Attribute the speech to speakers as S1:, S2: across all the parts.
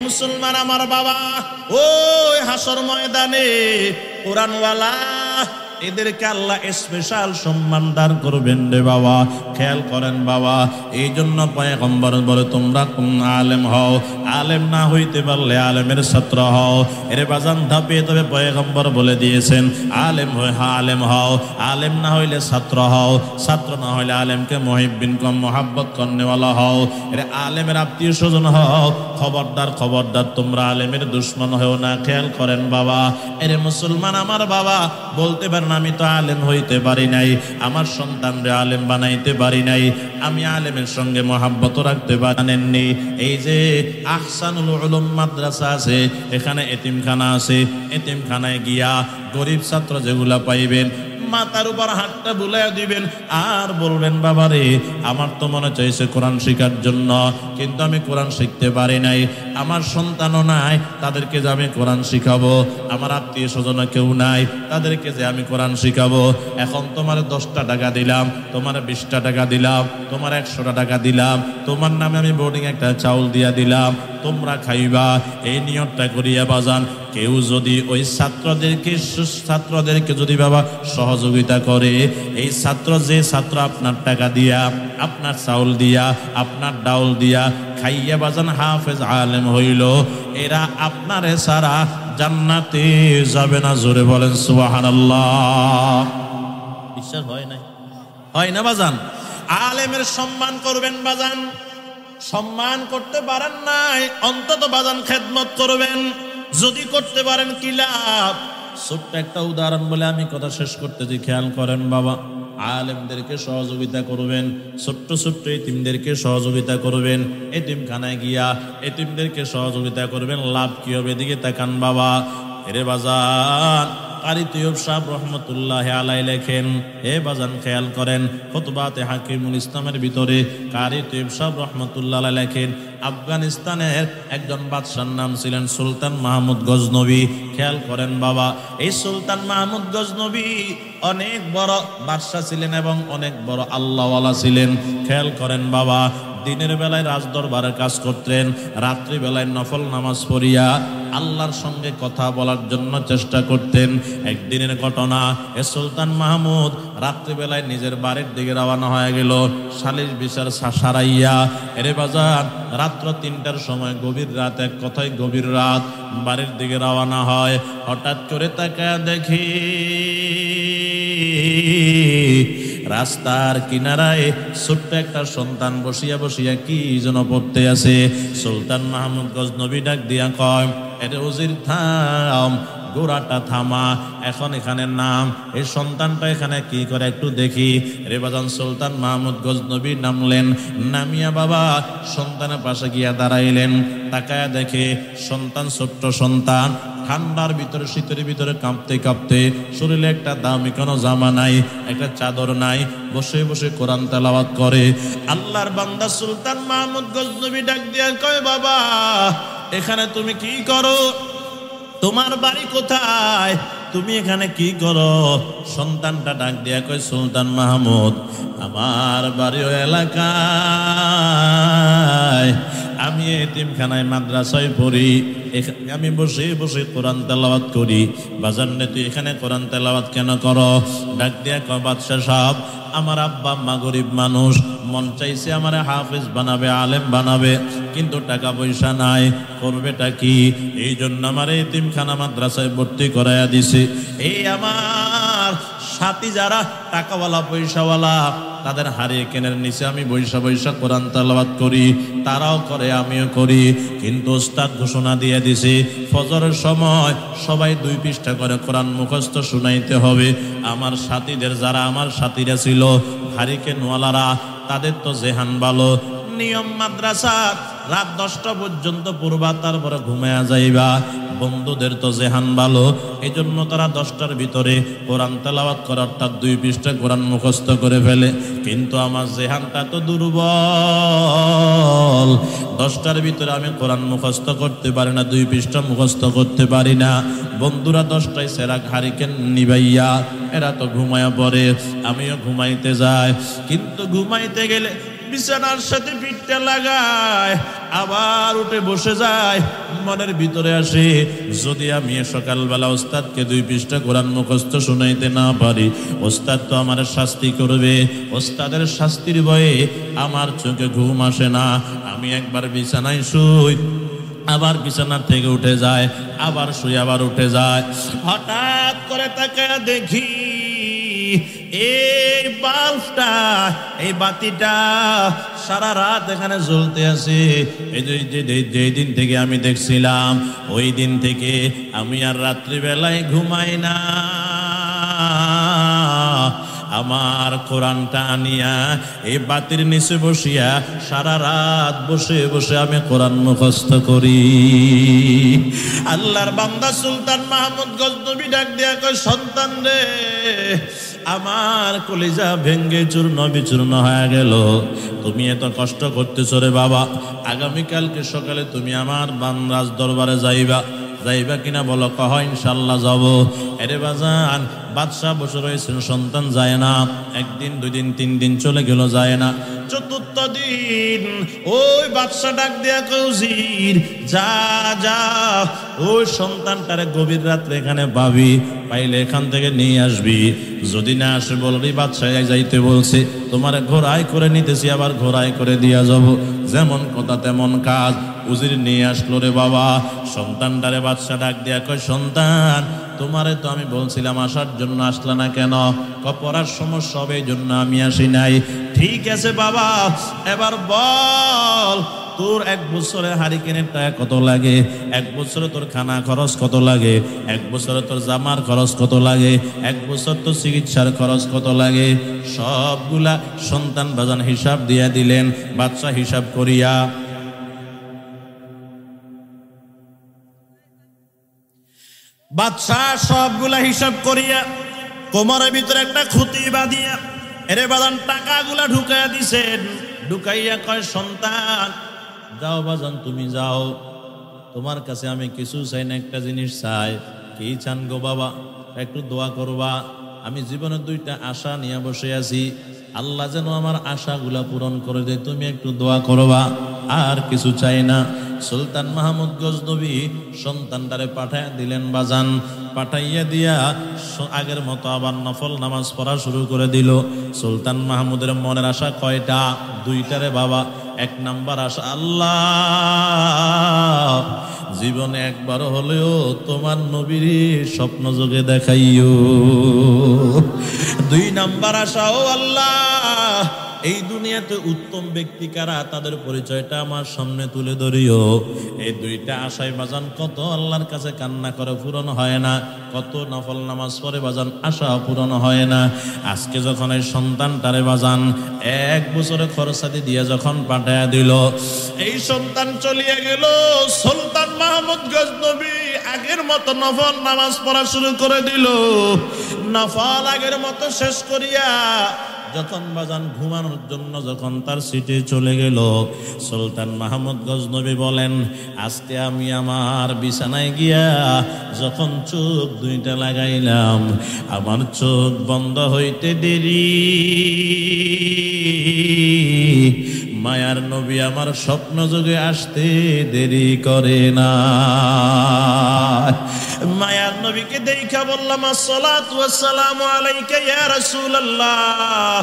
S1: মুসলমান আমার বাবা, ওই হাসর ময়দানে কোরআনওয়ালা এদেরকে আল্লাহ স্পেশাল সম্মান দান করবেন রে বাবা। খেয়াল করেন বাবা, এই জন্য পয়গম্বর বলে তোমরা কোন আলেম হও, আলেম না হইতে পারলে আলেমের ছাত্র হও। এর বাজান ধাপিয়ে তবে পয়গম্বর বলে দিয়েছেন আলেম হয় আলেম হও, আলেম না হইলে ছাত্র হও, ছাত্র না হইলে আলেমকে মুহিব্বিন কম মোহাব্বত করনেওয়ালা হও। এর আলেমের আত্মীয় স্বজন হও। খবরদার খবরদার তোমরা আলেমের দুশ্মন হও না। খেয়াল করেন বাবা, এর মুসলমান আমার বাবা বলতে পারেন আমি তো আলেম হইতে পারি নাই, আমার সন্তানরে আলেম বানাইতে পারি নাই, আমি আলেমের সঙ্গে মহাব্বত রাখতে পারেননি। এই যে আহসানুল উলুম মাদ্রাসা আছে, এখানে এতিমখানা আছে, এতিমখানায় গিয়া গরিব ছাত্র যেগুলা পাইবেন মাথার উপর হাতটা বুলাইয়া দিবেন আর বলবেন বাবা রে আমার তো মনে চাইছে কোরআন শিখার জন্য, কিন্তু আমি কোরআন শিখতে পারি নাই, আমার সন্তানও নাই, তাদেরকে যে আমি কোরআন শিখাবো, আমার আত্মীয় স্বজন কেউ নাই, তাদেরকে যে আমি কোরআন শিখাবো। এখন তোমার 10টা টাকা দিলাম, তোমার 20টা টাকা দিলাম, তোমার 100টা টাকা দিলাম, তোমার নামে আমি বোর্ডিং একটা চাউল দিয়া দিলাম, তোমরা খাইবা, এই নিয়তটা করিয়া বাজান। কেউ যদি ওই ছাত্রদেরকে যদি বাবা সহযোগিতা করে, এই যে ছাত্র আপনার টাকা দিয়া, আপনার চাউল দিয়া, আপনার ডাউল দিয়া খাইয়া বাজান হাফেজ আলেম হইল, এরা আপনারে সারা জান্নাতে যাবে না। জোরে বলেন সুবহানাল্লাহ। বিশ্বাস হয় না? হয় না বাজান? আলেমের সম্মান করবেন বাজান। সম্মান করতে পারেন নাই, অন্তত বাজান খেদমত করবেন। যদি করতে পারেন কি লাভ। ছোট্ট একটা উদাহরণ বলে আমি কথা শেষ করতেছি, খেয়াল করেন বাবা। আলেমদেরকে সহযোগিতা করবেন, ছোট্ট ছোট্ট এতিমদেরকে সহযোগিতা করবেন, এতিমখানায় গিয়া এতিমদেরকে সহযোগিতা করবেন, লাভ কি হবে? এদিকে তাকান বাবা। এরে বাজান, কারি তৈয়ব সাহেব রহমতুল্লাহ আলাই লেখেন, হে বাজান খেয়াল করেন, খুতবাতে হাকিমুল ইসলামের ভিতরে কারি তৈয়ব সাহেব রহমতুল্লাহ আলাই লেখেন আফগানিস্তানের একজন বাদশার নাম ছিলেন সুলতান মাহমুদ গজনবী। খেয়াল করেন বাবা, এই সুলতান মাহমুদ গজনবী অনেক বড় বাদশা ছিলেন এবং অনেক বড় আল্লাহওয়ালা ছিলেন। খেয়াল করেন বাবা, দিনের বেলায় রাজদরবারে কাজ করতেন, রাত্রি বেলায় নফল নামাজ পড়িয়া আল্লাহর সঙ্গে কথা বলার জন্য চেষ্টা করতেন। একদিনের ঘটনা, এ সুলতান মাহমুদ রাত্রিবেলায় নিজের বাড়ির দিকে রওনা হয়ে গেল সালিশ বিচার সারাইয়া। এরে বাজার, রাত্র 3টার সময়, গভীর রাত, এক কথায় গভীর রাত, বাড়ির দিকে রওনা হয়। হঠাৎ করে তাকায় দেখি রাস্তার কিনারায় ছোট্ট একটা সন্তান বসিয়া বসিয়া কি যেন পড়তে আছে। সুলতান মাহমুদ গজনবী ডাক দিয়া কয়, এরে উজির থাম, গোড়াটা থামা, এখন এখানে নাম, এই সন্তানটা এখানে কি করে একটু দেখি। রে বাজান, সুলতান মাহমুদ গজনবী নামলেন, নামিয়া বাবা সন্তানের পাশে গিয়া দাঁড়াইলেন। তাকায়া দেখে সন্তান, ছোট্ট সন্তান, ঠান্ডার ভিতরে, শীতের ভিতরে কাঁপতে কাঁপতে, শরীরে একটা দামি কোনো জামা নাই, একটা চাদর নাই, বসে বসে কোরআন তেলাওয়াত করে। আল্লাহর বান্দা সুলতান মাহমুদ গজনবী ডাক দিয়া কয়, বাবা এখানে তুমি কি করো? তোমার বাড়ি কোথায়? তুমি এখানে কি করো? সন্তানটা ডাক দিয়া কয়, সুলতান মাহমুদ, আমার বাড়ি ওই এলাকায়, আমি এতিমখানায় মাদ্রাসায় পড়ি, এখানে আমি বসে বসে কোরআন তেলাওয়াত করি। বাজারে তুই এখানে কোরআন তেলাওয়াত কেন করো? ডাক দিয়া কয়, বাদশাহ সাহেব, আমার আব্বা আম্মা গরিব মানুষ, মন চাইছে আমার হাফেজ বানাবে, আলেম বানাবে, কিন্তু টাকা পয়সা নাই, করবেটা কি? এই জন্য আমার এতিমখানা মাদ্রাসায় ভর্তি করাইয়া দিছে। এই আমার সাথী যারা টাকাওয়ালা পয়সাওয়ালা, তাদের হারিয়ে কেনের নিচে আমি বৈশা বৈশা কোরআন তেলাওয়াত করি, তারাও করে, আমিও করি। কিন্তু ওস্তাদ ঘোষণা দিয়ে দিছে, ফজরের সময় সবাই 2 পৃষ্ঠা করে কোরআন মুখস্থ শুনাইতে হবে। আমার সাথীদের, যারা আমার সাথীরা ছিল হারিকেনওয়ালারা, তাদের তো জেহান ভালো, নিয়ম মাদ্রাসা রাত 10টা পর্যন্ত পড়বা, তারপরে ঘুমায়া যাইবা। বন্ধুদের তো জেহান ভালো, এই জন্য তারা 10টার ভিতরে কোরআন তেলাওয়াত করার, তার 2 পৃষ্ঠা কোরআন মুখস্থ করে ফেলে। কিন্তু আমার জেহানটা তো দুর্বল, 10টার ভিতরে আমি কোরআন মুখস্থ করতে পারি না, 2 পৃষ্ঠা মুখস্থ করতে পারি না। বন্ধুরা 10টায় সেরা হারিকেন নিবাইয়া এরা তো ঘুমায়া পড়ে, আমিও ঘুমাইতে যাই। কিন্তু ঘুমাইতে গেলে বিছানার সাথে পিঠটা লাগায়, আবার উঠে বসে যায়। মনের ভিতরে আসে, যদি আমি সকালবেলা ওস্তাদকে 2 পৃষ্ঠা কোরআন মুখস্থ শুনাইতে না পারি, ওস্তাদ তো আমার শাস্তি করবে। ওস্তাদের শাস্তির ভয়ে আমার চোখে ঘুম আসে না। আমি একবার বিছানায় শুই, আবার বিছানা থেকে উঠে যায়, আবার শুই, আবার উঠে যায়। হঠাৎ করে তাকায় দেখি এই বাল্বটা, এই বাতিটা সারা রাত এখানে জ্বলতে আছে। এই যে দিন থেকে আমি দেখছিলাম, ওই দিন থেকে আমি আর রাত্রিবেলায় ঘুমাই না। আমার কোরআনটা আনিয়া এই বাতির নিচে বসিয়া সারা রাত বসে বসে আমি কোরআন মুখস্থ করি। আল্লাহর বান্দা সুলতান মাহমুদ গজনবী ডাক দিয়া কয়, সন্তান রে, আমার কলিজা ভেঙ্গে চূর্ণ বিচূর্ণ হয়ে গেল। তুমি এত কষ্ট করতেছ রে বাবা, আগামীকালকে সকালে তুমি আমার রাজ দরবারে যাইবা। যাইবা কিনা বলো? কহ ইনশাল্লাহ যাব। এরে বাজান, বাদশাহ বসে রয়েছেন, সন্তান যায় না। 1 দিন 2 দিন 3 দিন চলে গেল, যায় না। 4th দিন ওই বাদশাহ ডাক দিয়া কৌজির, যা যা ওই সন্তানটারে গভীর রাত্রে এখানে পাবি, পাইলে এখান থেকে নিয়ে আসবি। যদি না আসে বলবি বাদশাহ যাইতে বলছে, তোমার ঘোড়ায় করে নিতেছি, আবার ঘোড়ায় করে দিয়া যাব। যেমন কথা তেমন কাজ। উজির নিয়ে আসলো রে বাবা। সন্তানটারে বাদশাহ ডাক দিয়া কয়, সন্তান, তোমারে তো আমি বলছিলাম আসার জন্য, আসলা না কেন? পড়ার সমস্যা হবে এই জন্য আমি আসি নাই। ঠিক আছে বাবা, এবার বল তোর 1 বছরে হারিকেনের টাকা কত লাগে? 1 বছরে তোর খানা খরচ কত লাগে? 1 বছরে তোর জামার খরচ কত লাগে? 1 বছর তোর চিকিৎসার খরচ কত লাগে? সবগুলা সন্তান বাজান হিসাব দিয়া দিলেন। বাদশা হিসাব করিয়া বাদশাহ সবগুলা হিসাব করিয়া কোমরের ভিতরে একটা খুঁটি বাঁধিয়া এরে বাজান টাকাগুলা ঢুকাইয়া দিছেন। ঢুকাইয়া কয়, সন্তান যাও বাজান, তুমি যাও, তোমার কাছে আমি কিছু চাই না, একটা জিনিস চাই। কি চান গো বাবা? একটু দোয়া করবা। আমি জীবনে 2টা আশা নিয়ে বসে আছি, আল্লাহ যেন আমার আশাগুলা পূরণ করে দেয়, তুমি একটু দোয়া করবা, আর কিছু চাই না। সুলতান মাহমুদ গজনবী সন্তানটারে পাঠাইয়া দিলেন বাজান। পাঠাইয়া দিয়া আগের মতো আবার নফল নামাজ পড়া শুরু করে দিল। সুলতান মাহমুদের মনের আশা কয়টা? 2টারে বাবা। 1 নাম্বার আশা, আল্লাহ জীবনে একবার হলেও তোমার নবীর স্বপ্ন যোগে দেখাইও। 2 নাম্বার আশা, ও আল্লাহ এই দুনিয়াতে উত্তম ব্যক্তি কারা, তাদের পরিচয়টা আমার সামনে তুলে ধরিও। এই 2টা আশায় বাজান কত আল্লাহর কাছে কান্না করে, পূরণ হয় না। কত নফল নামাজ পড়ে বাজান, আশা পূরণ হয় না। আজকে যখন এই সন্তানটারে বাজান 1 বছরে খরচাদি দিয়ে যখন পাঠায়া দিল, এই সন্তান চলিয়ে গেল। সুলতান মাহমুদ গজনবী আগের মতো নফল নামাজ পড়া শুরু করে দিল। নফল আগের মতো শেষ করিয়া যখন বাজান ঘুমানোর জন্য যখন তার সিটে চলে গেল, সুলতান মাহমুদ গজনবী বলেন, আজকে আমি আমার বিছানায় গিয়া যখন চোখ 2টা লাগাইলাম, আমার চোখ বন্ধ হইতে দেরি, মায়ার নবী আমার স্বপ্ন যোগে আসতে দেরি করে না। মায়ার নবীকে দেখা বললাম, আসসালাতু ওয়াসসালামু আলাইকা ইয়া রাসূলুল্লাহ।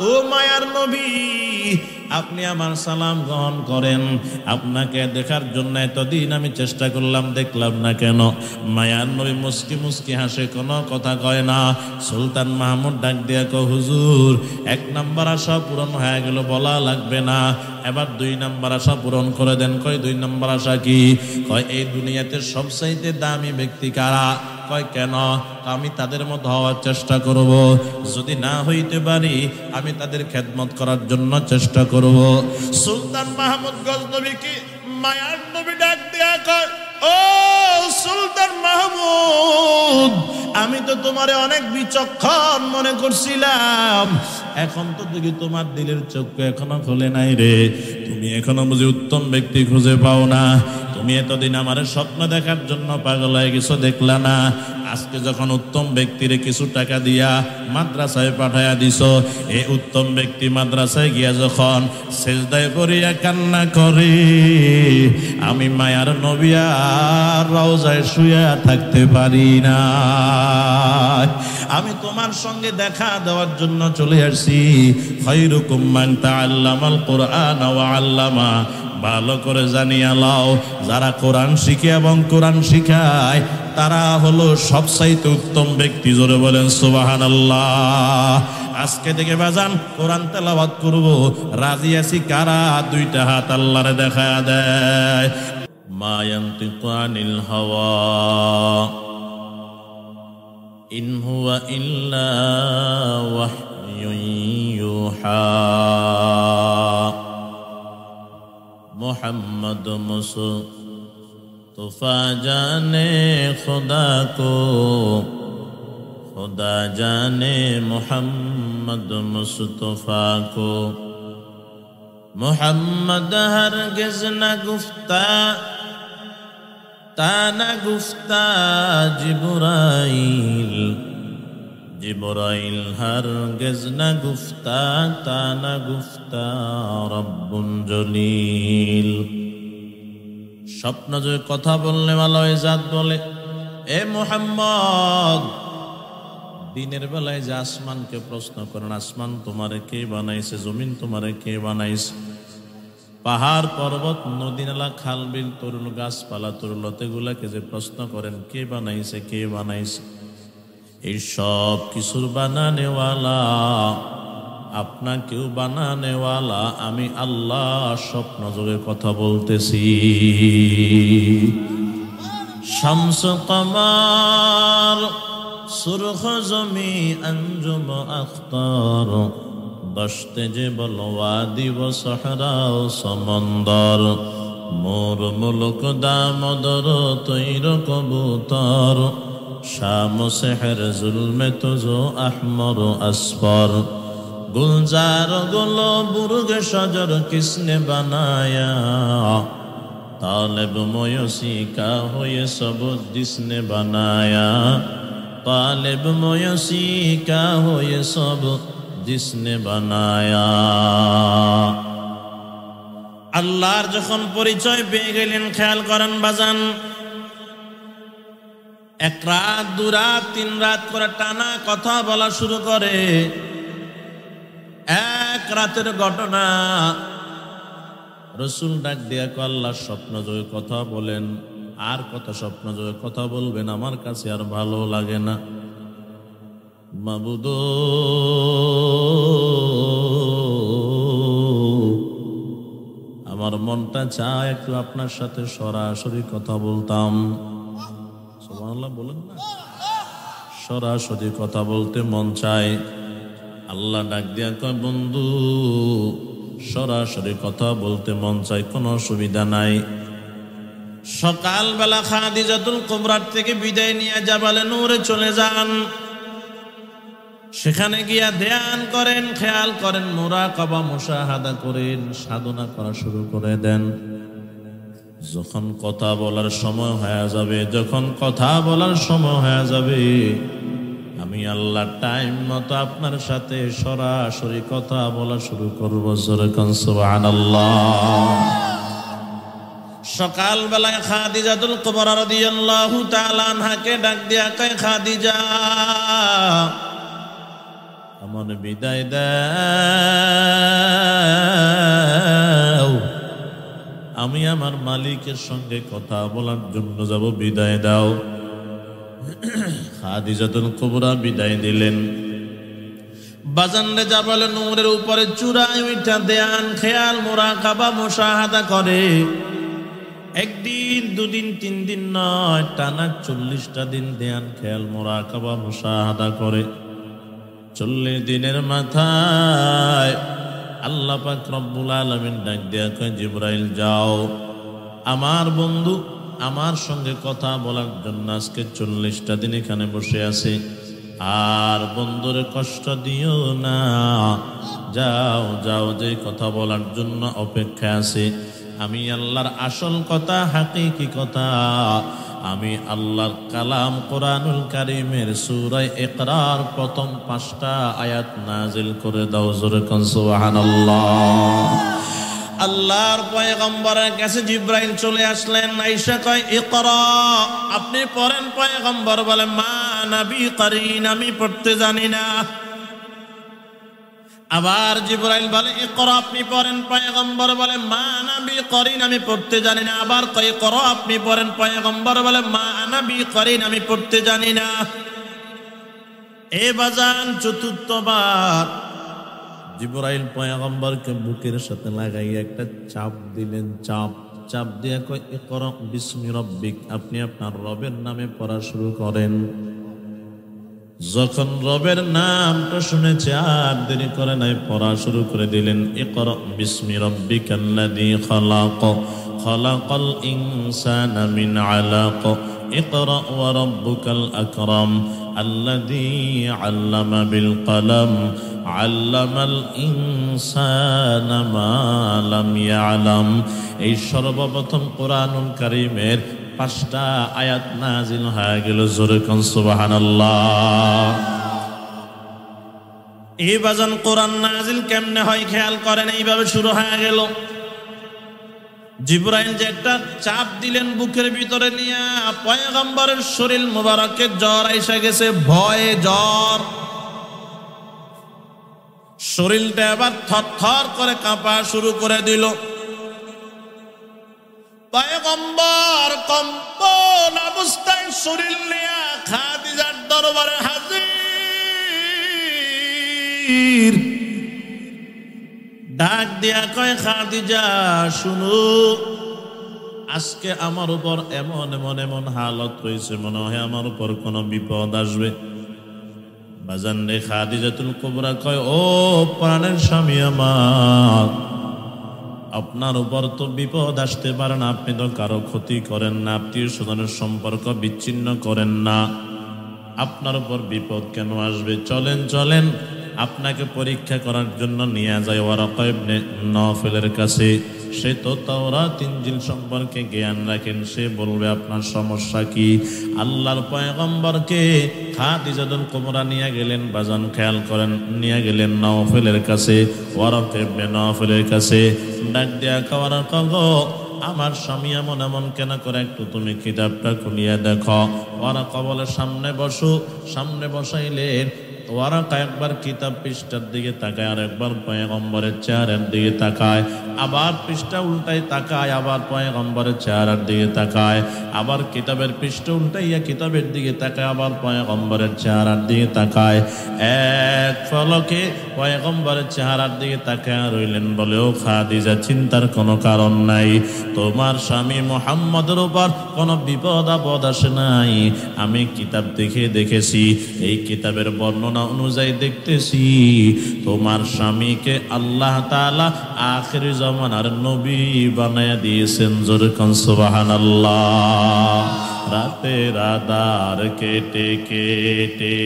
S1: ও মায়ার নবী, আপনি আমার সালাম গ্রহণ করেন। আপনাকে দেখার জন্য এতদিন আমি চেষ্টা করলাম, দেখলাম না কেন? মায়ার নবী মুস্কি মুস্কি হাসে, কোনো কথা কয় না। সুলতান মাহমুদ ডাক দিয়া কয়, হুজুর 1 নাম্বার আশা পূরণ হয়ে গেল, বলা লাগবে না, এবার 2 নাম্বার আশা পূরণ করে দেন। কয় 2 নাম্বার আশা কি? কয় এই দুনিয়াতে সবচাইতে দামি ব্যক্তি কারা? কয় কেন? আমি তাদের মতো হওয়ার চেষ্টা করব, যদি না হইতে পারি আমি তাদের খেদমত করার জন্য চেষ্টা করব। সুলতান মাহমুদ গজনবীকে মায়ার নবী ডাক দিয়া কয়, ও সুলতান মাহমুদ, আমি তো তোমারে অনেক বিচক্ষণ মনে করছিলাম, এখন তো দেখি তোমার দিলের চক্ষু এখনো খোলে নাই রে। তুমি এখনো বুঝি উত্তম ব্যক্তি খুঁজে পাও না। তুমি এতদিন আমার স্বপ্ন দেখার জন্য পাগল হয়ে গেছো, দেখলা না? আজকে যখন উত্তম ব্যক্তির কিছু টাকা দিয়া মাদ্রাসায় পাঠাইয়া দিছো, এই উত্তম ব্যক্তি মাদ্রাসায় গিয়া যখন সেজদায় পড়িয়া কান্না করে, আমি মায়ার নবী আর রওজায় শুয়ে থাকতে পারি না। আমি তোমার সঙ্গে দেখা দেওয়ার জন্য চলে আসছি। খায়রুকুম মান তাআল্লামাল কুরআন ওয়া আল্লামা। ভালো করে জানিয়া লাও, যারা কোরআন শিখে এবং কোরআন শিখায় তারা হলো সবচাইতে উত্তম ব্যক্তি। জোরে বলেন সুবহানাল্লাহ। আজকে থেকে বাজান কোরআন তেলাওয়াত করব, রাজি আছি কারা? দুইটা হাত আল্লাহরে দেখায়া দেয়। মা ইয়ানতিকু আনিল হাওয়া ইন হুয়া ইল্লা ওয়াহয়ুন ইউহা। মোহাম্মদ মুস্তফা জানে খুদা কো, खुदा जाने मोहम्मद मुस्तफा को। मोहम्मद हरगिज़ न गुफ्ता ताना गुफ्ता जिब्राइल, जिब्राइल हरगिज़ न गुफ्ता ताना गुफ्ता रब्बुन जलील। স্বপ্ন যে কথা বললে ভালো জাত বলে, এ মুহাম্মদ দিনের বেলায় যে আসমানকে প্রশ্ন করেন, আসমান তোমারে কে বানাইছে, জমিন তোমারে কে বানাইছে, পাহাড় পর্বত নদী নালা খাল বিল তরুল গাছপালা তরুলতে গুলাকে যে প্রশ্ন করেন কে বানাইছে কে বানাইছে, এই সব কিছুর বানানেওয়ালা, আপনাকেও বানানেওয়ালা আমি আল্লাহ স্বপ্ন যোগে কথা বলতেছি। শামস কমার সুরখ জমি আঞ্জুম আখতার, দশতে যে বলওয়াদি ও সহরা ও সমন্দর, মোর মুলক দামদর তৈর কবুতর, শাম সেহর জুলমে তুজো আহমর আসফর, গুলজার গুলো বুর্গ সজর কিসনে বানায়া, तालिब मोयसी का हो ये सब जिसने बनाया, तालिब मोयसी का हो ये सब जिसने बनाया। আল্লাহর যখন পরিচয় পেয়ে গেলেন, খেয়াল করেন বাজান, এক রাত দু রাত তিন রাত করে টানা কথা বলা শুরু করে। এক রাতের ঘটনা, রসুল ডাক দিয়া আল্লাহর স্বপ্ন যোগে কথা বলেন। আর কত স্বপ্ন যোগে কথা বলবেন, আমার কাছে আর ভালো লাগে না। মাবুদ আমার মনটা চায় একটু আপনার সাথে সরাসরি কথা বলতাম। সুবহানাল্লাহ বলেন না, সরাসরি কথা বলতে মন চায়। আল্লাহ ডাক দিয়া কয়, বন্ধু সরাসরি কথা বলতে মন চাই, কোনো অসুবিধা নাই। সকালবেলা খাদিজাতুল কুবরার থেকে বিদায় নিয়ে জাবালে নূরে চলে যান। সেখানে গিয়া ধ্যান করেন, খেয়াল করেন, মুরাকাবা মুশাহাদা করেন, সাধনা করা শুরু করে দেন। যখন কথা বলার সময় হয়ে যাবে, যখন কথা বলার সময় হয়ে যাবে, আমি আল্লাহ টাইম মতো আপনার সাথে সরাসরি কথা বলা শুরু করবো। সুবহানাল্লাহ। সকালবেলায় খাদিজাতুল কুবরা রাদিয়াল্লাহু তাআলা আনহাকে ডাক দিয়া কয়, খাদিজা আমার বিদায় দাও, আমি আমার মালিকের সঙ্গে কথা বলার জন্য যাব, বিদায় দাও। খাদিজাতুল কুবরা বিদায় দিলেন। বাজানরে জাবালে নূরের উপরে চূড়ায় উঠা ধ্যান খেয়াল মুরাকাবা মুশাহাদা করে। একদিন দুদিন তিন দিন নয়, টানা 40টা দিন ধ্যান খেয়াল মুরাকাবা মুশাহাদা করে। 40 দিনের মাথায় আল্লাহ পাক রব্বুল আলামিন ডাক দিয়া কয়, জিবরাইল যাও, আমার বন্ধু আমার সঙ্গে কথা বলার জন্য আজকে 40টা দিন এখানে বসে আছে, আর বন্ধুরে কষ্ট দিও না, যাও যাও, যে কথা বলার জন্য অপেক্ষা আছে আমি আল্লাহর আসল কথা, হাকিকি কথা, আমি আল্লাহর কালাম কোরআনুল কারীমের সূরা ইকরার প্রথম 5টা আয়াত নাজিল করে দাও। জোরে কোন সুবহানাল্লাহ। আল্লাহর পয়গম্বরের কাছে জিবরাইল চলে আসলেন, আয়েশা কয় ইকরা, আপনি পড়েন। পয়গম্বর বলে মা নবী করিন, আমি পড়তে জানি না। আবার জিবরাইল বলে ইকরা, আপনি পড়েন। পয়গম্বর বলে মা নবী করিন, আমি পড়তে জানি না। আবার কয় ইকরা, আপনি পড়েন। পয়গম্বর বলে মা নবী করিন, আমি পড়তে জানি না। এ বাজান চতুর্থবার জিবরাইল পয়গম্বরকে বুকের সাথে লাগাইয়া একটা চাপ দিলেন। চাপ দিয়া কয় ইকরা বিসমি রাব্বিক, আপনি আপনার রবের নামে পড়া শুরু করেন। যখন রবের নামটা শুনেছে আর দেরি করে নাই, পড়া শুরু করে দিলেন। ইকরা বিসমি রাব্বিকাল্লাযী খালাক, খালাকাল ইনসানা মিন আলাক, ইকরা ওয়া রাব্বুকাল আকরাম, আল্লাযী আল্লামা বিল কলম, আল্লামাল ইনসানা মা লাম ইয়ালাম। এই সর্বপ্রথম কোরআনুল কারীমের 5টা আয়াত নাজিল হয়ে গেল। জোরে কোন সুবহানাল্লাহ। এই বাজান কোরআন নাজিল কেমনে হয় খেয়াল করেন। এইভাবে শুরু হয়ে গেল। জিবরাইল যে একটা চাপ দিলেন বুকের ভিতরে নিয়ে, পয়গম্বরের শরীর মুবারকে জ্বর এসে গেছে, ভয়ে জ্বর। শরীরটা আবার থরথর করে কাঁপা শুরু করে দিল। পয়গম্বর কম্পন অবস্থায় শরীর নিয়ে খাদিজার দরবারে হাজির। ডাক দিয়া কয় খাদিজা শুনো, আজকে আমার উপর এমন এমন এমন হালত হয়েছে, মনে হয় আমার উপর কোনো বিপদ আসবে। বাজান রে খাদিজাতুল কুবরা কয় ও প্রাণের স্বামী আমার, আপনার উপর তো বিপদ আসতে পারে না, আপনি তো কারো ক্ষতি করেন না, আত্মীয় স্বজনের সম্পর্ক বিচ্ছিন্ন করেন না, আপনার উপর বিপদ কেন আসবে? চলেন চলেন আপনাকে পরীক্ষা করার জন্য নিয়ে যায় ওয়ারাকা ইবনে নওফলের কাছে। সে তো তাওরাত ইনজিল সম্পর্কে জ্ঞান রাখেন, সে বলবে আপনার সমস্যা কি। আল্লাহর পয়গম্বরকে খাদিজাতুল কুবরা নিয়ে গেলেন। বাজান খেয়াল করেন, নিয়ে গেলেন নওফলের কাছে, ওয়ারাকা ইবনে নওফলের কাছে। ডাক দেয়া খাওয়ার গো, আমার স্বামী এমন এমন কেন করে, একটু তুমি কিতাবটা খুলিয়া দেখো। ওয়ারাকা বলে সামনে বসো। সামনে বসাইলেন। ওয়ারাকা একবার কিতাব পৃষ্ঠার দিকে তাকায়, আর একবার পয়গম্বরের চেহারার দিকে তাকায়, আবার পৃষ্ঠা উল্টায় তাকায়, আবার পয়গম্বরের চেহারার দিকে তাকায়, আবার কিতাবের পৃষ্ঠা উল্টাইয়া কিতাবের দিকে তাকায়, আবার পয়গম্বরের চেহারার দিকে তাকায়। এক ফলকে পয়গম্বরের চেহারার দিকে তাকায় রইলেন। বলে ও খাদিজা, চিন্তার কোনো কারণ নাই, তোমার স্বামী মুহাম্মদের উপর কোনো বিপদ আপদ আসে নাই। আমি কিতাব দেখেছি, এই কিতাবের বর্ণনা অনুযায়ী দেখতেছি তোমার স্বামীকে আল্লাহ তাআলা আখিরি জামানার নবী বানায়া দিয়েছেন। জোরে কোন সুবহানাল্লাহ। রাতের আধার কেটে কেটে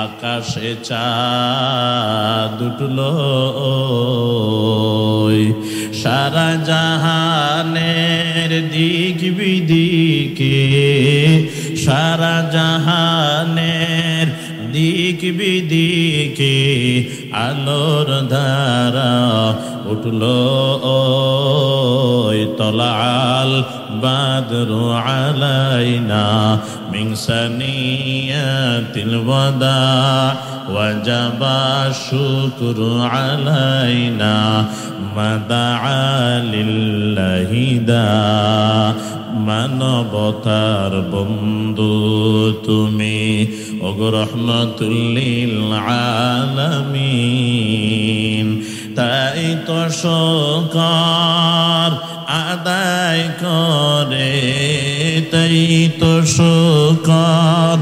S1: আকাশে চাঁদ উঠলো, সারা জাহানের দিক বিদিকে, সারা জাহানের দিক বিদিকে আলোর ধারা উঠলো। তলাল বাদরু আলাইনা মিন সানিয়াতিল ওয়াদা ওয়াজাবা শুকরু আলাইনা মাদা লিল্লাহি দা। মানবতার বন্ধু তুমি, ওগো রহমাতুল লিল আলামিন। তাই তো শুকর আদায় করে, তাই তো শুকর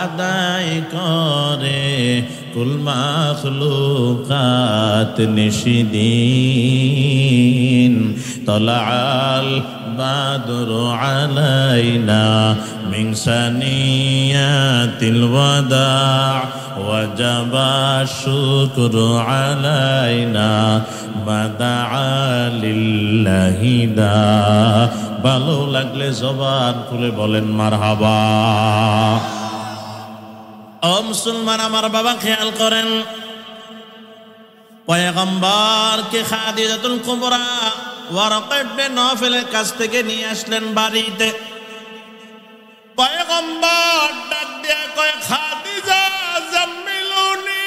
S1: আদায় করে কুল মাখলুকাত নিশিদিন। তলাল বাদরু আলাইনা মিন সানিয়াতিল ওয়াদা ওয়াজাবা শুকরু আলাইনা মাদাআ লিল্লাহি দা। ভালো লাগলে জবান খুলে বলেন মারহাবা। ও মুসলমান আমার বাবা, খেয়াল করেন, পয়গম্বরকে খাদিজাতুল কুবরা ওয়ারাকা ইবনে নওফলের কাছ থেকে নিয়ে আসলেন বাড়িতে। পয়গম্বর ডাক দিয়ে কয়, খাদিজা জাম্মিলুনি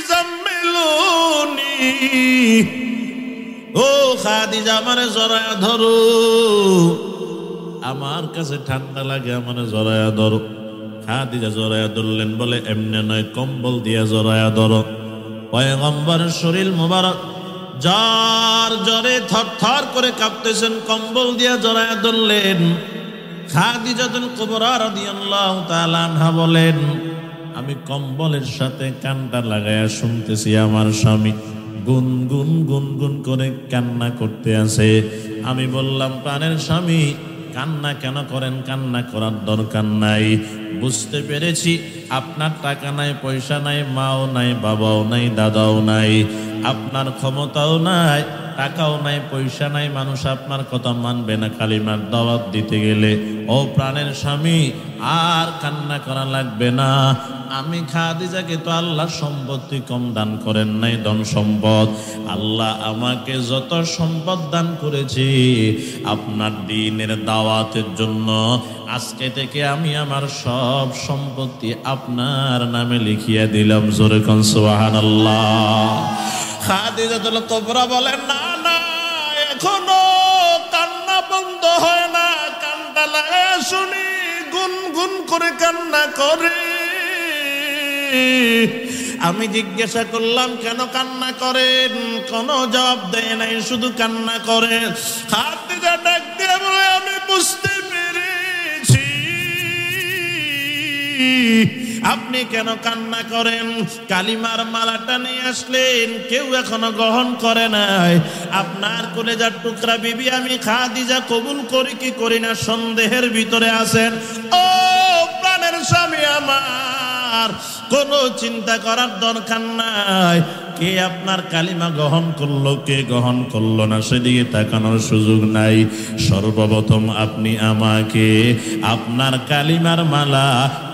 S1: জাম্মিলুনি, ও খাদিজা আমারে জড়ায়া ধরো, আমার কাছে ঠান্ডা লাগে, আমারে জড়ায়া ধরো। খাদিজা জড়ায়া ধরলেন, বলে এমনি নয়, কম্বল দিয়া জড়ায়া ধরো। পয়গম্বরের শরীর মুবারক জ্বর জ্বরে থরথর করে কাঁপতেছেন, কম্বল দিয়া জড়ায়া ধরলেন। খাদিজাতুল কুবরা রাদিয়াল্লাহু তাআলা আনহা বলেন, আমি কম্বলের সাথে কানটা লাগায়া শুনতেছি আমার স্বামী গুনগুন গুনগুন করে কান্না করতে আছে। আমি বললাম, প্রাণের স্বামী কান্না কেন করেন? কান্না করার দরকার নাই। বুঝতে পেরেছি আপনার টাকা নাই, পয়সা নাই, মাও নাই, বাবাও নাই, দাদাও নাই, আপনার ক্ষমতাও নাই, টাকাও নাই, পয়সা নাই, মানুষ আপনার কথা মানবে না কালিমার দাওয়াত দিতে গেলে। ও প্রাণের স্বামী, আর কান্না করা লাগবে না। আমি খাদিজাকে তো আল্লাহ সম্পত্তি কম দান করেন নাই, ধন সম্পদ। আল্লাহ আমাকে যত সম্পদ দান করেছি আপনার দ্বীনের দাওয়াতের জন্য, আজকে থেকে আমি আমার সব সম্পত্তি আপনার নামে লিখিয়ে দিলাম। জোরে কোন সুবহানাল্লাহ। খাদিজাতুল কুবরা বলেন, না না, এখনো কান্না বন্ধ হয় না, কান্না লাগে শুনি গুনগুন করে কান্না করে। আমি জিজ্ঞাসা করলাম, কেন কান্না করেন? কোনো জবাব দেয় নাই, শুধু কান্না করে। খাদিজা ডাক দিয়ে বলে, আমি বুঝতে পেরেছি আপনি কেন কান্না করেন। কালিমার মালাটা নিয়ে আসলেন, কেউ এখনো গ্রহণ করে নাই। আপনার কলেজার টুকরা বিবি আমি খাদিজা কবুল করি কি করি না সন্দেহের ভিতরে আছেন। ও প্রাণের স্বামী আমার, কোনো চিন্তা করার দরকার নাই। কে আপনার কালিমা গ্রহণ করলো, কে গ্রহণ করলো না, সেদিকে তাকানোর সুযোগ নাই। সর্বপ্রথম আপনি আমাকে আপনার কালিমার মালা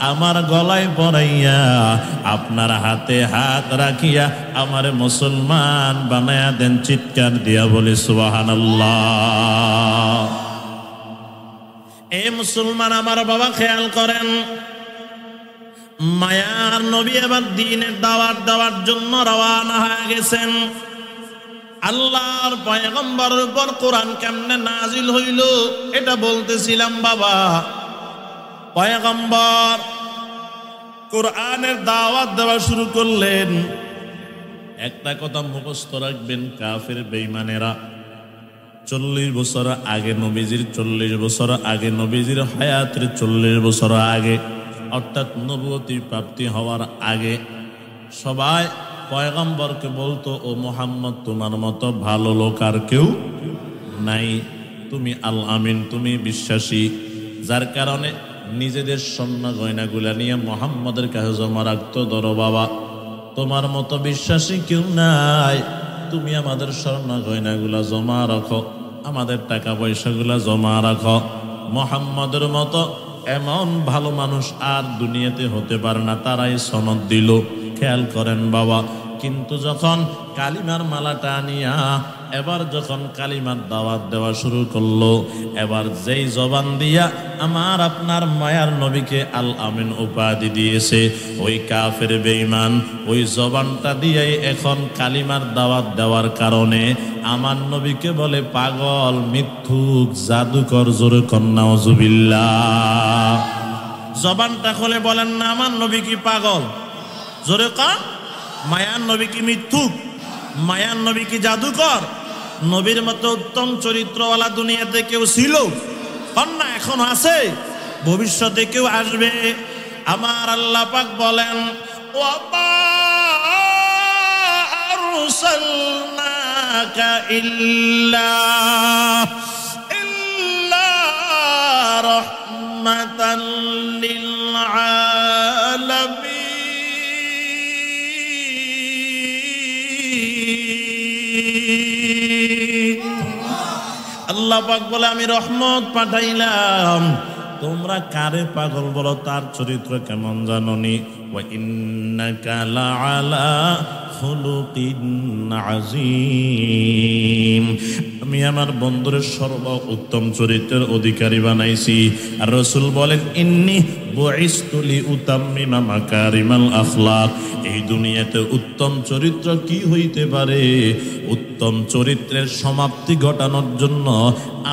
S1: আমার গলায় পরাইয়া, আপনার হাতে হাত রাখিয়া আমার মুসলমান বানায়া দেন। চিৎকার দিয়া বলি সুবহানাল্লাহ। এ মুসলমান আমার বাবা, খেয়াল করেন, মায়ার নবী এবার দ্বীনের দাওয়াত দেওয়ার জন্য রওনা হয়ে গেছেন। আল্লাহর পয়গম্বরের উপর কোরআন কেমনে নাজিল হইল এটা বলতেছিলাম বাবা। পয়গম্বর কোরআনের দাওয়াত দেওয়া শুরু করলেন। একটা কথা মুখস্থ রাখবেন, কাফের বেঈমানেরা 40 বছর আগে নবীজির, 40 বছর আগে নবীজির হায়াতের 40 বছর আগে, অর্থাৎ নবুয়তি প্রাপ্তি হওয়ার আগে সবাই পয়গম্বরকে বলতো, ও মুহাম্মদ, তোমার মতো ভালো লোক আর কেউ নাই, তুমি আল আমিন, তুমি বিশ্বাসী। যার কারণে নিজেদের স্বর্ণ গয়নাগুলা নিয়ে মুহাম্মদের কাছে জমা রাখতো। ধরো বাবা, তোমার মতো বিশ্বাসী কেউ নাই, তুমি আমাদের স্বর্ণ গয়নাগুলা জমা রাখো, আমাদের টাকা পয়সাগুলা জমা রাখো। মুহাম্মদের মতো এমন ভালো মানুষ আর দুনিয়াতে হতে পারে না, তারাই সনদ দিল। খেয়াল করেন বাবা, কিন্তু যখন কালিমার মালাটা নিয়া এবার যখন কালিমার দাওয়াত দেওয়া শুরু করলো, এবার যেই জবান দিয়া আমার আপনার মায়ার নবীকে আল আমিন উপাধি দিয়েছে, ওই কাফের বেঈমান ওই জবানটা দিয়েই এখন কালিমার দাওয়াত দেওয়ার কারণে আমার নবীকে বলে পাগল, মিথ্যুক, জাদুকর। জোরে কন্যা নাউজুবিল্লাহ। জবানটা খুলে বলেন না আমার নবী কি পাগল? জোরে কন। মায়ার নবী কি মিথ্যুক? মায়ার নবী কি জাদুকর? নবীর মতো উত্তম চরিত্রওয়ালা দুনিয়াতে কেউ ছিল? কন্যা এখন আছে, ভবিষ্যতে কেউ আসবে। আমার আল্লাহ পাক বলেন, ওয়ামা আরসালনাকা ইল্লা রাহমাতাল লিল আলামিন। আল্লাহ পাক বলে আমি রহমত পাঠাইলাম, তোমরা কারে পাগল বলো, তার চরিত্র কেমন জানোনি? ওয়া ইন্নাকা লাআলা খুলুকিন আযীম। আমি আমার বন্ধুদের সর্ব উত্তম চরিত্রের অধিকারী বানাইছি। আর রাসূল বলেন ইন্নী বুইসতু লিউতাম্মিমা মাকারিমাল আখলাক। এই দুনিয়াতে উত্তম চরিত্র কি হইতে পারে? উত্তম চরিত্রের সমাপ্তি ঘটানোর জন্য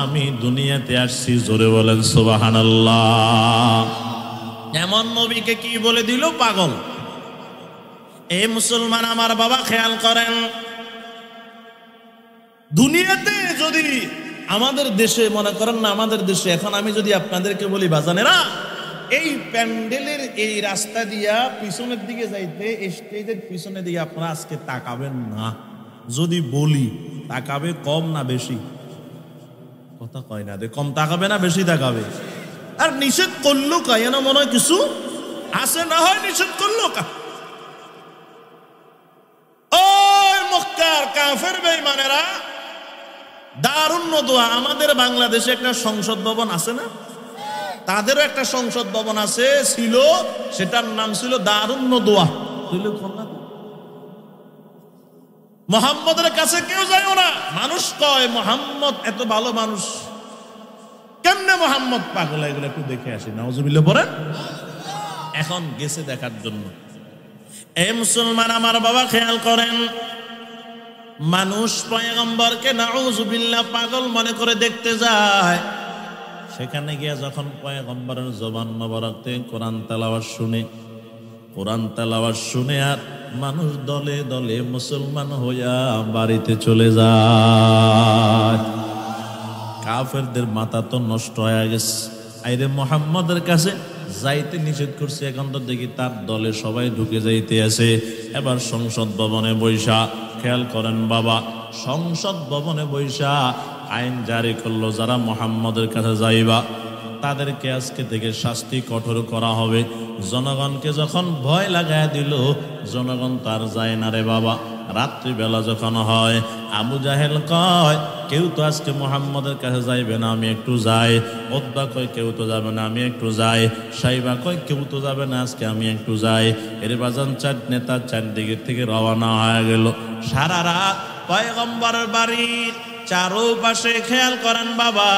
S1: আমি দুনিয়াতে আসছি। জোরে বলেন সুবহানাল্লাহ। এমন নবীকে কি বলে দিল পাগল? এই মুসলমান আমার বাবা খেয়াল করেন, দুনিয়াতে যদি আমাদের দেশে মনে করেন না, আমাদের দেশে এখন আমি যদি আপনাদেরকে বলি বাজানেরা, এই প্যান্ডেলের এই রাস্তা দিয়া পিছনের দিকে যাইতে স্টেজের পিছনের দিকে আপনারা আজকে তাকাবেন না। যদি বলি তাকাবে কম না বেশি? কথা কয় না, কম তাকাবে না বেশি তাকাবে? আর নিষেধ করলো কা? যেন মনে হয় কিছু আছে, না হয় নিষেধ করলো কা? ওই মক্কার কাফের বেঈমানেরা দারুন নদওয়া, আমাদের বাংলাদেশে একটা সংসদ ভবন আছে না? তাদেরও একটা সংসদ ভবন আছে, ছিল, সেটার নাম ছিল দারুন নদওয়া। মোহাম্মদের কাছে কেউ যায়ও না। মানুষ কয় মোহাম্মদ এত ভালো মানুষ, কেমনে মোহাম্মদ পাগল? এগুলো একটু দেখে আসি, নাউজুবিল্লাহ পড়েন। এখন গেছে দেখার জন্য। এই মুসলমান আমার বাবা খেয়াল করেন, মানুষ পয়গম্বরকে নাউজুবিল্লাহ পাগল মনে করে দেখতে যায়। সেখানে গিয়া যখন পয়গম্বরের জবান মোবারক থেকে কোরআন তেলাওয়াত শুনে, কোরআন তেলাওয়াত শুনে আর মানুষ দলে দলে মুসলমান হইয়া বাড়িতে চলে যায়। কাফেরদের মাথা তো নষ্ট হয়ে গেছে। আইরে মুহাম্মদের কাছে যাইতে নিষেধ করছে, এখন তো দেখি তার দলে সবাই ঢুকে যাইতে আছে। এবার সংসদ ভবনে বৈশা, খেয়াল করেন বাবা, সংসদ ভবনে বৈশা আইন জারি করলো, যারা মুহাম্মদের কাছে যাইবা তাদেরকে আজকে থেকে শাস্তি কঠোর করা হবে। জনগণকে যখন ভয় লাগায় দিল, জনগণ তার যায় না রে বাবা। রাত্রিবেলা যখন হয়, আবু জাহেল কয় কেউ তো আজকে মুহাম্মদের কাছে যাইবে না, আমি একটু যাই। উতবা কয় কেউ তো যাবে না, আমি একটু যাই। সাইবা কয় কেউ তো যাবে না, আজকে আমি একটু যাই। এর বাজান চার নেতা চারদিকে থেকে রওনা হয়ে গেল। সারা রাত পয়গম্বরের বাড়ির চারোপাশে, খেয়াল করেন বাবা,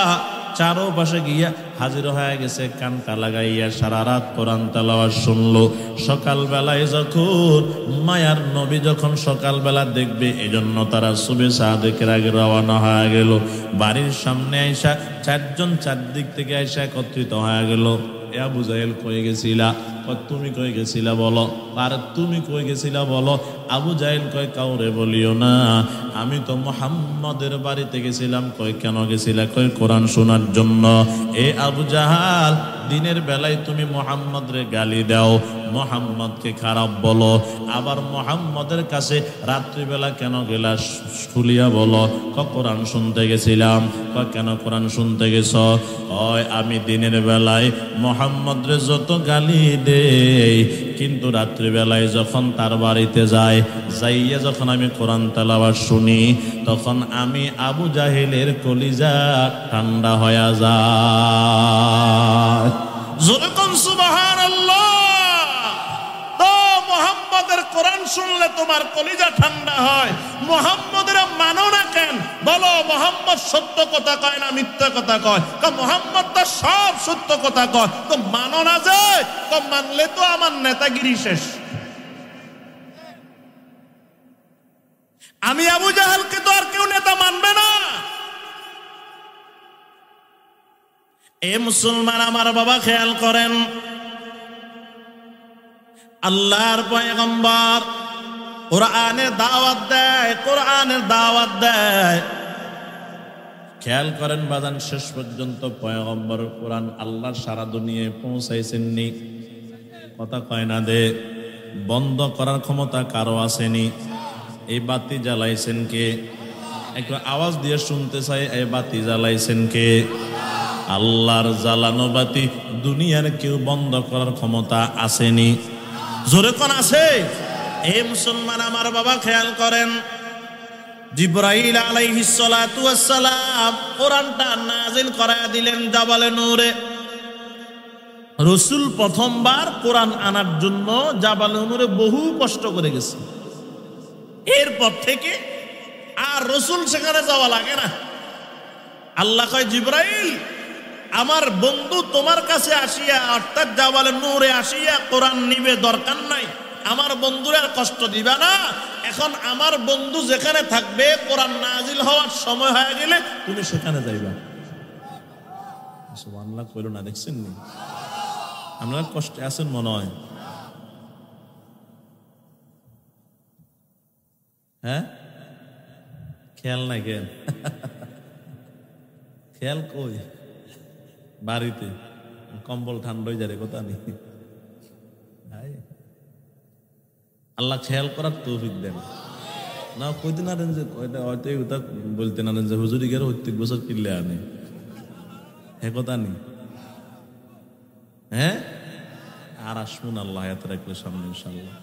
S1: চারোপাশে গিয়া হাজির হয়ে গেছে, কানটা লাগাইয়া সারা রাত কোরআন তেলাওয়াত শুনলো। সকালবেলায় যখন মায়ার নবী যখন সকালবেলা দেখবে, এজন্য তারা সুবহে সাদেকের আগে রওনা হয়ে গেল। বাড়ির সামনে আইসা চারজন চারদিক থেকে আইসা একত্রিত হয়ে গেল। আবু জাহেল কই গেছিলা? তুমি কই গেছিলা বলো। আর তুমি কই গেছিলা বলো। আবু জাহেল কয় কাউরে বলিও না, আমি তো মুহাম্মদের বাড়িতে গেছিলাম। কয় কেন গেছিলা? কয় কোরআন শোনার জন্য। এ আবু জাহাল, দিনের বেলায় তুমি মুহাম্মদরে গালি দাও, মুহাম্মদকে খারাপ বলো, আবার মুহাম্মদের কাছে রাত্রিবেলা কেন গেলা খুলিয়া বলো। কোরআন শুনতে গেছিলাম। কেন কোরআন শুনতে গেছ? কয় আমি দিনের বেলায় মুহাম্মদরে যত গালি দেই, কিন্তু রাত্রিবেলায় যখন তার বাড়িতে যায়, যাইয়া যখন আমি কোরআন তেলাওয়াত শুনি, তখন আমি আবু জাহেলের কলিজা ঠান্ডা হয়ে যায়। জোরে কোন সুবহানাল্লাহ। তো মুহাম্মদের কোরআন শুনলে তোমার কলিজা ঠান্ডা হয়, মুহাম্মদের মানো না কেন? বলো মুহাম্মদ সত্য কথা কয় না মিথ্যা কথা কয়? মুহাম্মদ তো সব সত্য কথা কয়, তো মানো না যায়? তো মানলে তো আমার নেতাগিরি শেষ। আমি আবু জাহেলকে তো আর কেউ নেতা মানবে না। এ মুসলমান আমার বাবা খেয়াল করেন, আল্লাহর পয়গম্বর কোরআনের দাওয়াত দেয়, কোরআনের দাওয়াত দেয়। খেয়াল করেন বাজান, শেষ পর্যন্ত পয়গম্বর কোরআন আল্লাহর সারা দুনিয়ায় পৌঁছাইছেননি। কথা কয় না দে। বন্ধ করার ক্ষমতা কারো আসেনি। এই বাতি জ্বালাইছেন কে? একটু আওয়াজ দিয়ে শুনতে চাই, এই বাতি জ্বালাইছেন কে? আল্লাহর জ্বালানো বাতি দুনিয়ার কেউ বন্ধ করার ক্ষমতা আসেনি। জোরে কোন আছে? এই মুসলমান আমার বাবা খেয়াল করেন, জিবরাইল আলাইহিস সালাতু ওয়াস সালাম কোরআনটা নাযিল করায়া দিলেন জাবালে নূরে। রাসূল প্রথমবার কোরআন আনার জন্য জাবালে নূরে বহু কষ্ট করে গেছে। এরপর থেকে আর রাসূল সেখানে যাওয়া লাগে না। আল্লাহ কয়, জিবরাইল আমার বন্ধু তোমার কাছে আসিয়া অর্থাৎ জাবালে নূরে আসিয়া কোরআন নিবে, দরকার নাই, আমার বন্ধুর আর কষ্ট দিবা না। এখন আমার বন্ধু যেখানে থাকবে কোরআন নাজিল হওয়ার সময় হয়ে গেলে তুমি সেখানে যাইবা। সুবহানাল্লাহ কইলো না, দেখছেন নি? আপনারা কষ্টে আছেন মনে হয়, হ্যাঁ? খেয়াল নাই কেন? খেয়াল কই? বাড়িতে কম্বল ঠান্ডা হয়ে যায়, কথা নেই। আল্লাহ খেয়াল করার তৌফিক দেন না। কইতে না যে হয়তো বলতে না যে হুজুরি গেলে প্রত্যেক বছর কিনলে আনে, হ্যাঁ কথা নেই। হ্যাঁ, আর আসুন আল্লাহ এত রাখলে সামনে ইনশাল্লাহ।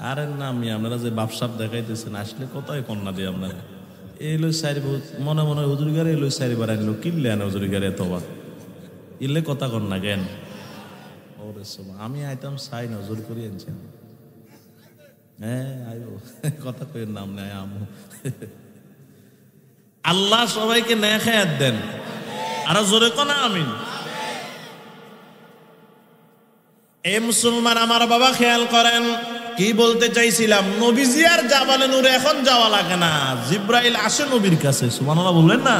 S1: আরে না, আমি আপনারা যে বাপসাপ দেখাইতেছেন, আসলে কোথায় কন্যা দিয়ে আপনারা এই লই সারি মনে মনে হুজুরি গারে এলো চারিবার আনলো, কিনলে আনে হুজুরি গারে এতবার ইলে কথা কন্যা জ্ঞান। ওরে আমি আইতাম চাই না, জোর করে আনছেন। হ্যাঁ আইবো, কথা কইের নাম নেই আমু। আল্লাহ সবাইকে নেয় খেয়াত দেন, আরো জোরে কোনা আমিন। এ মুসলমান আমার বাবা খেয়াল করেন, কি বলতে চাইছিলাম, নবীজি আর জাবালে নূরে এখন যাওয়া লাগে না, জিব্রাইল আসে নবীর কাছে। সুবহানাল্লাহ বললেন না?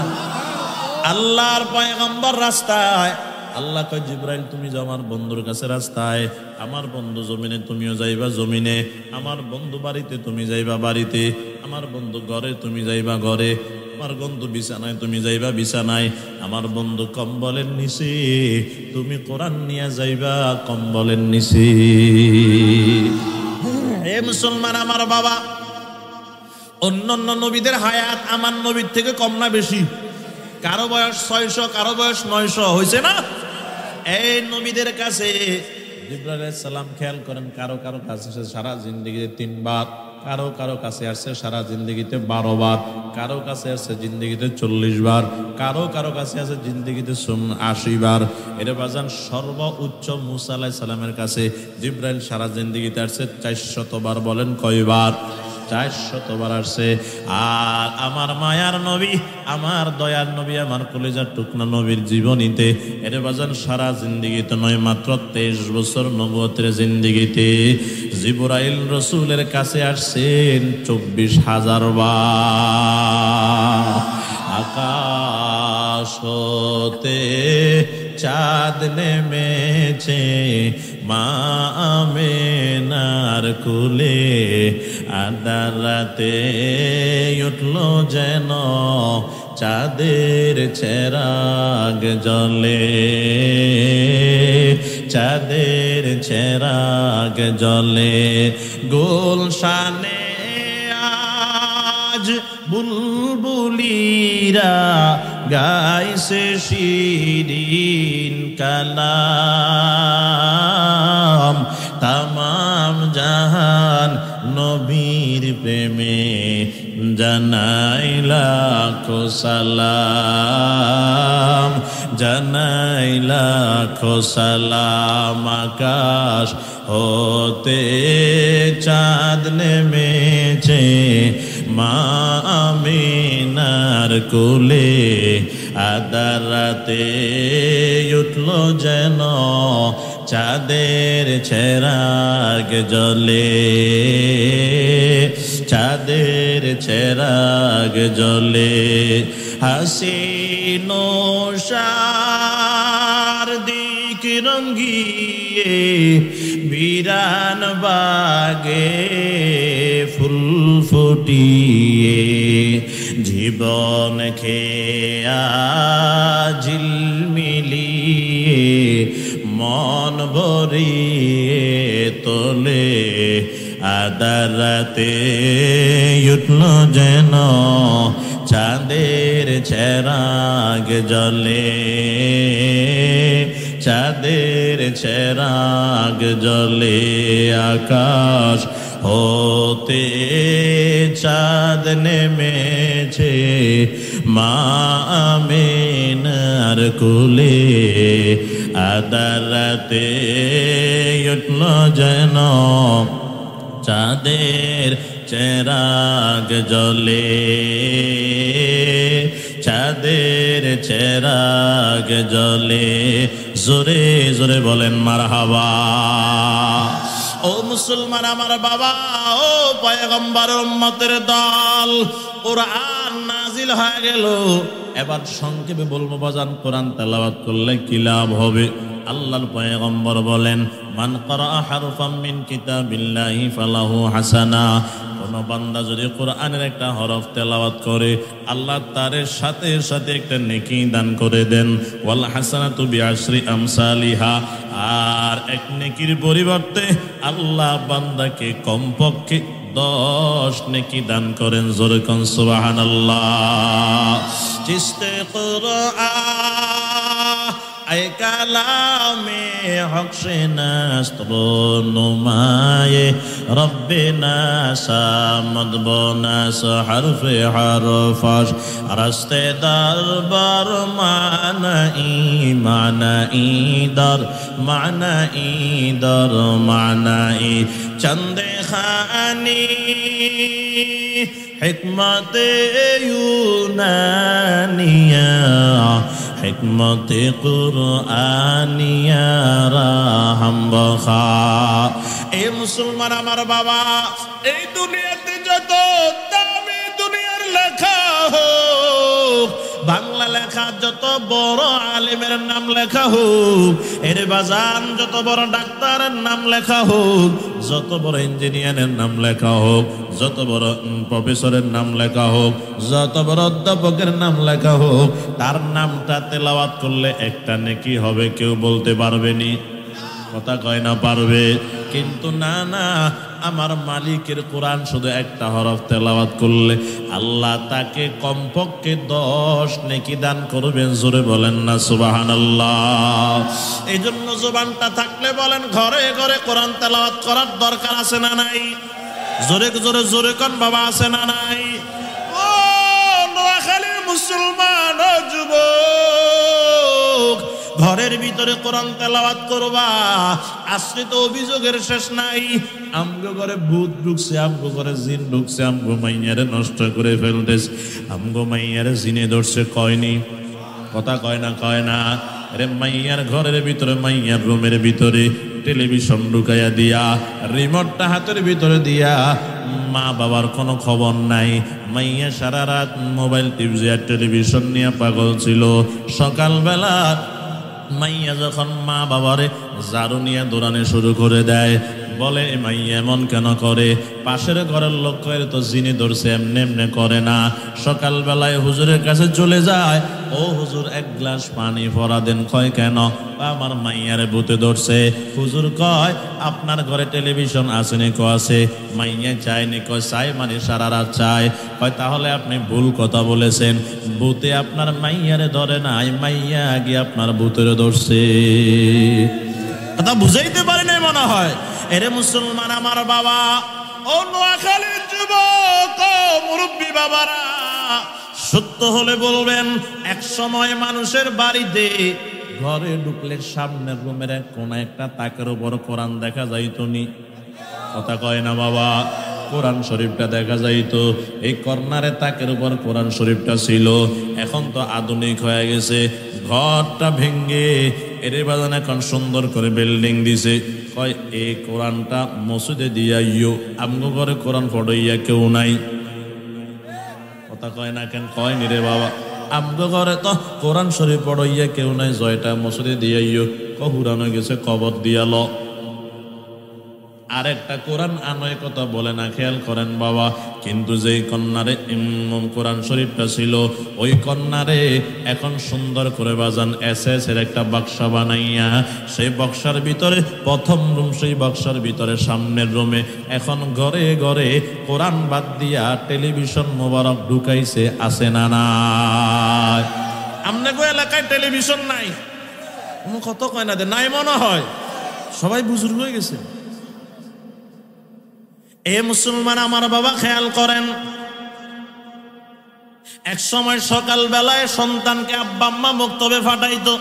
S1: আল্লাহর পয়গম্বর রাস্তায়, আল্লাহ কয় জিব্রাইল তুমি যাও আমার বন্ধুর কাছে রাস্তায়, আমার বন্ধু জমিনে তুমিও যাইবা জমিনে, আমার বন্ধু বাড়িতে তুমি যাইবা বাড়িতে, আমার বন্ধু ঘরে তুমি যাইবা ঘরে, আমার বন্ধু বিছানায় তুমি যাইবা বিছানায়, আমার বন্ধু কম্বলের নিচে তুমি কোরআন নিয়ে যাইবা কম্বলের নিচে। হে মুসলমান আমার বাবা, অন্যান্য নবীদের হায়াত আমার নবীর থেকে কম না বেশি? কারো বয়স 600, কারো বয়স 900 হয়েছে না? এই নবীদের কাছে জিবরাইল আলাইহিস সালাম খেয়াল করেন, কারো কারো কাছে সারা জিন্দেগিতে 3 বার, কারো কারো কাছে আসছে সারা জিন্দেগিতে 12 বার, কারো কাছে আসছে জিন্দেগিতে 40 বার, কারো কারো কাছে আছে জিন্দেগিতে 80 বার। এর বাজান সর্বোচ্চ মুসা আলাইহিস সালামের কাছে জিবরাইল সারা জিন্দেগিতে আসছে 400 বার। বলেন কয়বার? 400 বার আসছে। আর আমার মায়ার নবী, আমার দয়ার নবী, আমার কলিজার টুকনা নবীর জীবনীতে এর বাজান সারা জিন্দেগিতে নয়, মাত্র 23 বছর নবুয়তের জিন্দেগিতে জিবরাইল রসুলের কাছে আসছেন 24,000 বার। আকাশ হতে চাঁদ নেমেছে মা আমেনার কুলে, আদারাতে উঠল যেন চাঁদের চেরাগ জ্বলে, চাঁদের চেরাগ জ্বলে। গুলশানে আজ বুলবুলিরা গাইছে শিরিন কালাম, তামাম জাহান নবীর প্রেমে জানাই লাখো সালাম, জানাই লাখো সালাম। আকাশ হতে চাঁদ নেমেছে মা আমিনার কোলে, আদারাতে উঠল যেন চাঁদের চেরাগ জ্বলে, চাঁদের চেরাগ জ্বলে। হাসিন সারদিক রঙ্গিয়ে বিরান বাগে ফুল ফুটিয়ে, জীবন খেয়া ঝিলমিলিয়ে মন ভরিয়ে তোলে, আদারাতে উঠল যেন চাঁদের চেরাগ জ্বলে, চাঁদের চেরাগ জ্বলে। আকাশ হতে চাঁদ নেমেছে মা আমিনার কোলে আদারাতে উঠল যেন চাঁদের চেরাগ জ্বলে চাঁদের চেরাগ জ্বলে জোরে জোরে বলেন মারহাবা। ও মুসলমান আমার বাবা, ও পয়গম্বর উম্মতের দল, কোরআন নাজিল হয়ে গেল। এবার সংক্ষেপে বলবো বাজান, কোরআন তেলাওয়াত করলে কি লাভ হবে? আল্লাহর পয়গম্বর বলেন, মান ক্বারা হারফাম মিন কিতাবিল্লাহি ফালাহু হাসানা। কোন বান্দা যদি কোরআনের একটা হরফ তেলাওয়াত করে, আল্লাহ তার সাথে সাথে একটা নেকি দান করে দেন। ওয়াল হাসানাতু বিআশরি আমসালিহা। আর এক নেকির পরিবর্তে আল্লাহ বান্দাকে কমপক্ষে 10 নেকি দান করেন। জোরে কোন সুবহানাল্লাহ। চিস্তে কোরআন আই কালামে হক সে নাস্ত্র নুমায়ে রব্বিনা সামদ বনাস হরফে হরফাস রাস্তে দরবার মানাইদার মানাই চন্দে খানি হিকমতে ইউনানিয়া হিকমতে কুরআনিয়া রাহম বখা। এ মুসলমান আমার বাবা, এই দুনিয়াতে যত দামি দুনিয়ার লেখা হোক, বাংলা লেখা যত বড় আলেমের নাম লেখা হোক, এর বাজান যত বড় ডাক্তারের নাম লেখা হোক, যত বড় ইঞ্জিনিয়ারের নাম লেখা হোক, যত বড় প্রফেসরের নাম লেখা হোক, যত বড় অধ্যাপকের নাম লেখা হোক, তার নামটা তেলাওয়াত করলে একটা নেকি হবে, কেউ বলতে পারবেনি? কথা কয় না পারবে? কিন্তু না না, আমার মালিকের কোরআন শুধু একটা হরফ তেলাওয়াত করলে আল্লাহ তাকে কমপক্ষে 10 নেকি দান করবেন। জোরে বলেন না সুবহানাল্লাহ। এই জন্য জবানটা থাকলে বলেন, ঘরে ঘরে কোরআন তেলাওয়াত করার দরকার আছে না নাই? জোরে জোরে জোরে কোন বাবা, আছে না নাই? ও নোয়াখালীর মুসলমান ও যুবক, ঘরের ভিতরে কোরআন তেলাওয়াত করবা, আজকে তো অভিযোগের শেষ নাই। আমগো ঘরে ভূত ঢুকছে, আমগো ঘরে জিন ঢুকছে, আমগো মাইয়ারে নষ্ট করে ফেলতেছে, আমগো মাইয়ারে জিনে ধরছে, কয়নি? কথা কয় না? কয় না? আরে মাইয়ার ঘরের ভিতরে, মাইয়ার রুমের ভিতরে টেলিভিশন ঢুকাইয়া দিয়া, রিমোটটা হাতের ভিতরে দিয়া, মা বাবার কোনো খবর নাই। মাইয়া সারা রাত মোবাইল টিপছে আর টেলিভিশন নিয়ে পাগল ছিল। সকালবেলা মাইয়া যখন মা বাবারে ঝাড়ু নিয়ে দৌড়ানো শুরু করে দেয়, বলে মাইয়া এমন কেন করে? পাশের ঘরের লোক কয়ে তো জিনে ধরছে, এমনি এমনি করে না। সকালবেলায় হুজুরের কাছে চলে যায়, ও হুজুর এক গ্লাস পানি ভরা দেন। কয় কেন? আমার মাইয়ারে ভূতে ধরছে। হুজুর কয় আপনার ঘরে টেলিভিশন আসেনি? কো আছে। মাইয়া চায়নি? কয় চাই, মানে সারা রাত চায়। কয় তাহলে আপনি ভুল কথা বলেছেন, ভূতে আপনার মাইয়ারে ধরে নাই, মাইয়া আগে আপনার ভূতের ধরছে। কথা বুঝাইতে পারি নাই মনে হয়। এরে মুসলমান আমার বাবা, ও নোয়াখালীর যুবক, ও মুরব্বী বাবারা, সত্য হলে বলবেন, এক সময় মানুষের বাড়িতে ঘরে ঢুকলে সামনের রুমের এক কোণা একটা তাকের উপর কোরআন দেখা যাইতো নি? কথা কয় না বাবা? কোরআন শরীফটা দেখা যাইতো। এই কর্নারে তাকের উপর কোরআন শরীফটা ছিল। এখন তো আধুনিক হয়ে গেছে, ঘরটা ভেঙ্গে এরে বাজান এখন সুন্দর করে বিল্ডিং দিছে। কয় এই কোরআনটা মসজিদে দিয়া ইয়ো, আমগো ঘরে কোরআন পড়াইয়া কেউ নাই। কথা কয় না কেন? কয় নি রে বাবা, আমগো ঘরে তো কোরআন শরীফ পড়াইয়া কেউ নাই, জয়টা মসজিদে দিয়া ইয়ো। হুরানো গেছে, কবর দিয়াল। আরেকটা কোরআন আনয় কথা বলে না, খেয়াল করেন বাবা। কিন্তু যেই কন্যারে কোরআন শরীফটা ছিল, ওই কন্যারে এখন সুন্দর করে বাজান এসএস এর একটা বাক্সা বানাইয়া, সেই বক্সার ভিতরে প্রথম রুম, সেই বক্সার ভিতরে সামনের রুমে এখন ঘরে ঘরে কোরআন বাদ দিয়া টেলিভিশন মোবারক ঢুকাইছে। আছে না নাই? আপনাকে এলাকায় টেলিভিশন নাই? কত কয় না দে নাই মনে হয়, সবাই বুজুর্গ হয়ে গেছে। এ মুসলমান আমার বাবা খেয়াল করেন, এক সময় সকাল বেলায় সন্তানকে আব্বা আম্মা মক্তবে ফাটাইতো,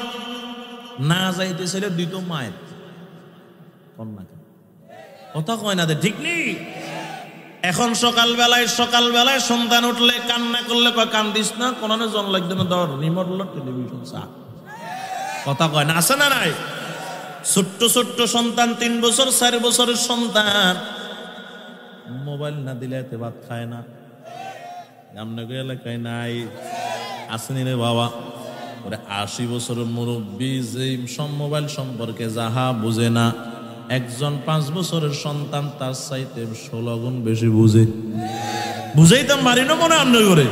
S1: না যাইতেছিল দিত মায়ের। কথা কয় না, ঠিক নেই? এখন সকাল বেলায় সন্তান উঠলে কান্না করলে কয় কান্দিস না, কোরআনে জন লাগবে না, ধর রিমোট হলো টেলিভিশন চা। কথা কয় না, আছে না নাই? ছোট্ট ছোট্ট সন্তান, 3 বছর 4 বছরের সন্তান, মোবাইল না দিলে এতে ভাত খায় না। আপনাকে এলাকায় নাই, আসেনি রে বাবা? 80 বছরের মুরব্বী যে মোবাইল সম্পর্কে যাহা বুঝে না, একজন 5 বছরের সন্তান তার চাইতে 16 গুণ বেশি বুঝে। বুঝেইতাম পারি না মনে আমনে করে।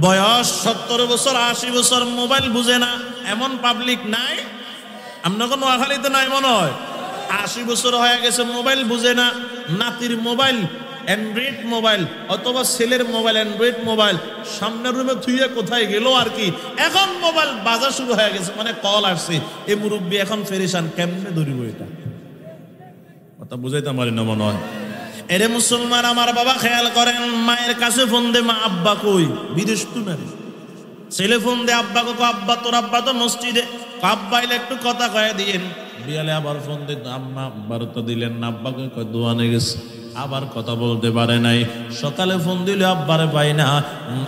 S1: বয়স 70 বছর 80 বছর মোবাইল বুঝে না এমন পাবলিক নাই? আপনাকে নোয়াখালীতে নাই মনে হয়। 80 বছর হয়ে গেছে মোবাইল বুঝে না। নাতির মোবাইল অ্যান্ড্রয়েড মোবাইল অথবা ছেলের মোবাইল অ্যান্ড্রয়েড মোবাইল সামনের রুমে থুইয়ে কোথায় গেল আর কি, এখন মোবাইল বাজা শুরু হয়ে গেছে, মানে কল আসছে। এই মুরব্বী এখন ফেরিসান, কেমনে ধরিব এটা? কথা বুঝাইতে পারি না মনে হয়। এরে মুসলমান আমার বাবা খেয়াল করেন, মায়ের কাছে ফোন দে, মা আব্বা কই? বিদেশ তো না। ছেলে ফোন দে আব্বাকে, আব্বা তোর আব্বা তো মসজিদে, আব্বা এলে একটু কথা কয়ে দিয়েন। বিয়ালে আবার ফোন দে, আম্মা আব্বার তো দিলেন না, আব্বাকে কয় দোয়ানে গেছে, আবার কথা বলতে পারে নাই। সকালে ফোন দিলে আব্বারে পাই না,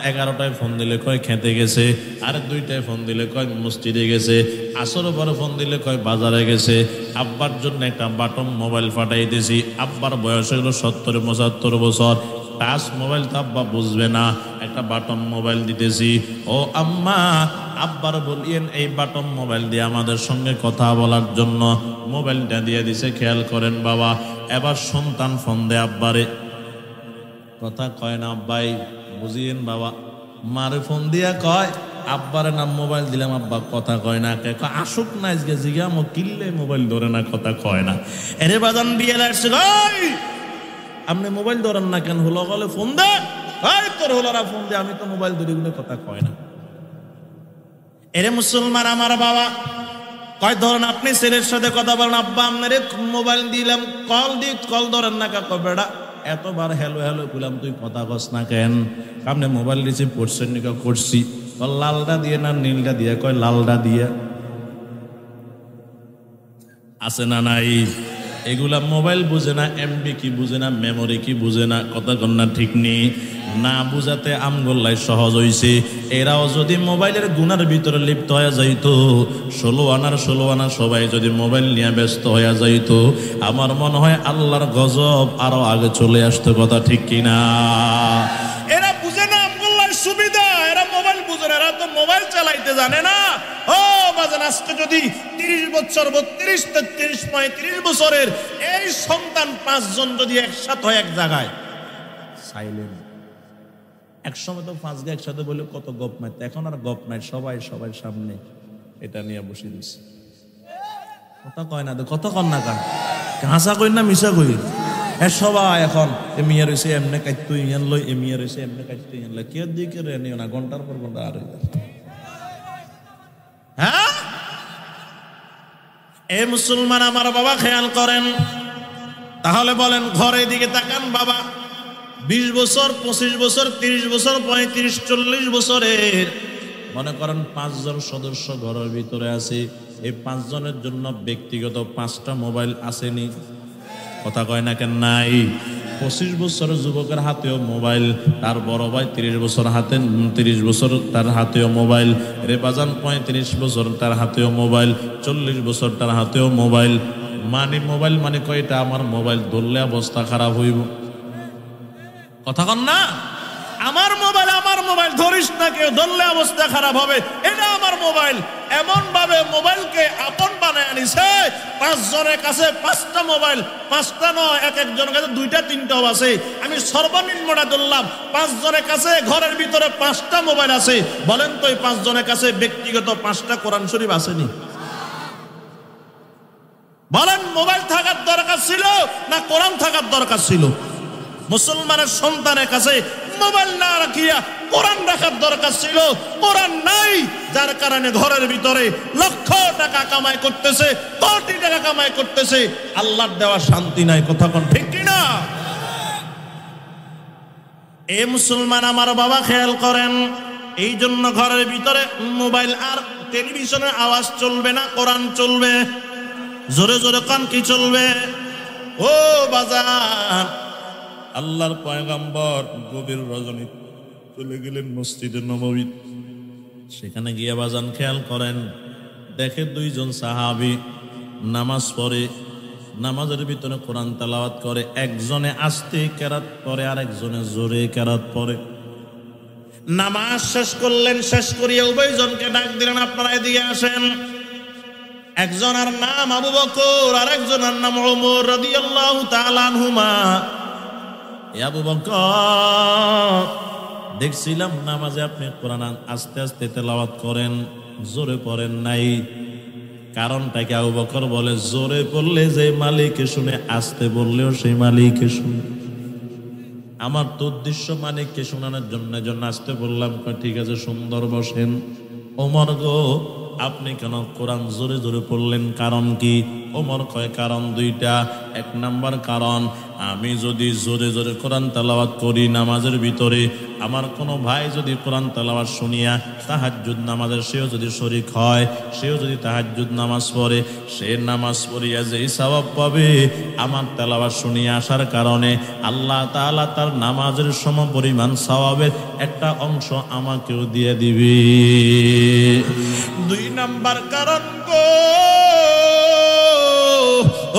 S1: 11টায় ফোন দিলে কয় খেতে গেছে, আর 2টায় ফোন দিলে কয় মসজিদে গেছে, আসরের পরে ফোন দিলে কয় বাজারে গেছে। আব্বার জন্য একটা বাটন মোবাইল ফাটাইতেছি, আব্বার বয়স হলো 70-75 বছর, টাচ মোবাইল তো আব্বা বুঝবে না, একটা বাটন মোবাইল দিতেছি। ও আম্মা, আব্বার বলিয়েন এই বাটন মোবাইল দিয়ে আমাদের সঙ্গে কথা বলার জন্য মোবাইলটা দিয়ে দিছে। খেয়াল করেন বাবা, এবার সন্তান ফোন দেয় আব্বারে, কথা কয় না আব্বাই, বুঝিয়েন বাবা। মারে ফোন দিয়া কয় আব্বারে নাম মোবাইল দিলাম, আব্বা কথা কয় না। কে কয় আসুক না আজকে জিগাম, কিনলে মোবাইল ধরে না, কথা কয় না। এরে বাজান বিয়ে লাগছে, আপনি মোবাইল ধরেন না কেন? হলো বলে ফোন দে, তোর হলোরা ফোন দে, আমি তো মোবাইল ধরে গুলো কথা কয় না। এরে মুসলমান আমার বাবা কয় ধরেন আপনি ছেলের সাথে কথা বলেন, আব্বা আপনারে মোবাইল দিলাম, কল ধরেন না কা? কয় বেড়া এতবার হ্যালো হ্যালো বললাম, তুই কথা কস না কেন? আপনি মোবাইল রিসিভ করছেন নিকা? করছি। লালটা দিয়ে না নীলটা দিয়ে? কয় লালটা দিয়ে। আছে না নাই? এগুলা মোবাইল বুঝে না, এমবি কি বুঝে না, মেমোরি কি বুঝে না, কথা কন্যা ঠিক নেই। না বুঝাতে আমগোল্লাই সহজ হইছে। এরাও যদি মোবাইলের গুনার ভিতরে লিপ্ত হয়ে যাইতো, 16 আনা সবাই যদি মোবাইল নিয়ে ব্যস্ত হয়ে যাইতো, আমার মনে হয় আল্লাহর গজব আরো আগে চলে আসতো, কথা ঠিক কিনা? এরা বুঝে না আমগোল্লার সুবিধা, এরা মোবাইল বুঝে না, এরা তো মোবাইল চালাইতে জানে না। ও বাজান, আজকে যদি 30 বছর 32, 33, 35 বছরের এই সন্তান 5 জন যদি একসাথে হয় এক জায়গায়, সাইলেন্ট। একসময় তো 5 গে একসাথে বলে কত গপ মারতে, এখন আর গপ নাই, সবাই সবার সামনে এটা নিয়ে বসে দিচ্ছে। কথা কয় না, কথা কন না কান, হাসা কই না মিশা কই? সবাই এখন এমিয়া রয়েছে এমনি কাটতো ইয়ান লই, এমিয়া রয়েছে এমনি কাটতো ইয়ান লই, কে দিকে রে নিও না, ঘন্টার পর ঘন্টা আর হ্যাঁ। এ মুসলমান আমার বাবা খেয়াল করেন, তাহলে বলেন ঘরের দিকে তাকান বাবা, 20 বছর 25 বছর 30 বছর 35 40 বছরের মনে করেন 5 জন সদস্য ঘরের ভিতরে আছে। এই 5 জনের জন্য ব্যক্তিগত 5টা মোবাইল আসেনি? কথা কয় না কেন? নাই। 25 বছরের যুবকের হাতেও মোবাইল, তার বড় ভাই 30 বছর হাতে, 30 বছর তার হাতেও মোবাইল, রে বাজান 35 বছর তার হাতেও মোবাইল, 40 বছর তার হাতেও মোবাইল। মোবাইল মানে কয়টা? আমার মোবাইল ধরলে অবস্থা খারাপ হইব। কথা কন না? আমার মোবাইল ধরিস না, কেউ ধরলে অবস্থা খারাপ হবে, এটা আমার মোবাইল। এমন ভাবে মোবাইলকে আপন বানায় নিছে, 5 জনের কাছে 5টা মোবাইল, 5টা নয়, এক একজনের কাছে 2টা 3টাও আছে। আমি সর্বনিম্নটা ধরলাম, 5 জনের কাছে ঘরের ভিতরে 5টা মোবাইল আছে। বলেন তো এই 5 জনের কাছে ব্যক্তিগত 5টা কোরআন শরীফ আসেনি? বলেন মোবাইল থাকার দরকার ছিল না কোরআন থাকার দরকার ছিল? মুসলমানের সন্তানের কাছে মোবাইল না রাখিয়া কোরআন রাখার দরকার ছিল। কোরআন নাই, যার কারণে ঘরের ভিতরে লক্ষ টাকা কামাই করতেছে, কোটি টাকা কামাই করতেছে, আল্লাহর দেওয়া শান্তি নাই। কথা কোন ঠিক কিনা? এ মুসলমান আমার বাবা খেয়াল করেন, এই জন্য ঘরের ভিতরে মোবাইল আর টেলিভিশনের আওয়াজ চলবে না, কোরআন চলবে। জোরে জোরে কান কি চলবে? ও বাজার, আল্লাহর পয়গম্বর গভীর রজনী চলে গেলেন মসজিদে নববী। সেখানে গিয়ে বাজান খেয়াল করেন, দেখে দুইজন সাহাবী নামাজ পড়ে, নামাজের ভিতরে কোরআন তেলাওয়াত করে। একজনে আস্তে কেরাত পড়ে আর একজনে জোরে কেরাত পড়ে। নামাজ শেষ করলেন, শেষ করিয়া উভয়জনকে ডাক দিলেন, আপনারা এদিকে আসেন। একজনের নাম আবু বকর আর একজনের নাম ওমর রাদিয়াল্লাহু তাআলা আনহুমা। আবু বকর, দেখছিলাম নামাজে আপনি কোরআন আস্তে আস্তে তেলাওয়াত করেন, জোরে পড়েন নাই। কারণটা কি? আবু বকর বলে, জোরে পড়লে যে মালিকে শুনে, আস্তে বললেও সেই মালিকে শুনে। আমার তো উদ্দেশ্য মালিককে শোনানোর জন্য আস্তে বললাম। ঠিক আছে, সুন্দর, বসেন। ওমর গো, আপনি কেন কোরআন জোরে জোরে পড়লেন? কারণ কি? ওমর কয়, কারণ দুইটা। এক নাম্বার কারণ, আমি যদি জোরে জোরে কোরআন তেলাওয়াত করি নামাজের ভিতরে, আমার কোনো ভাই যদি কোরআন তেলাওয়াত শুনিয়া তাহাজ্জুদ নামাজের সেও যদি শরীক হয়, সেও যদি তাহাজ্জুদ নামাজ পড়ে, সে নামাজ পড়িয়া যেই সওয়াব পাবে, আমার তেলাওয়াত শুনিয়া আসার কারণে আল্লাহ তাআলা তার নামাজের সমপরিমাণ সওয়াবের একটা অংশ আমাকেও দিয়ে দিবে। দুই নাম্বার কারণ গো,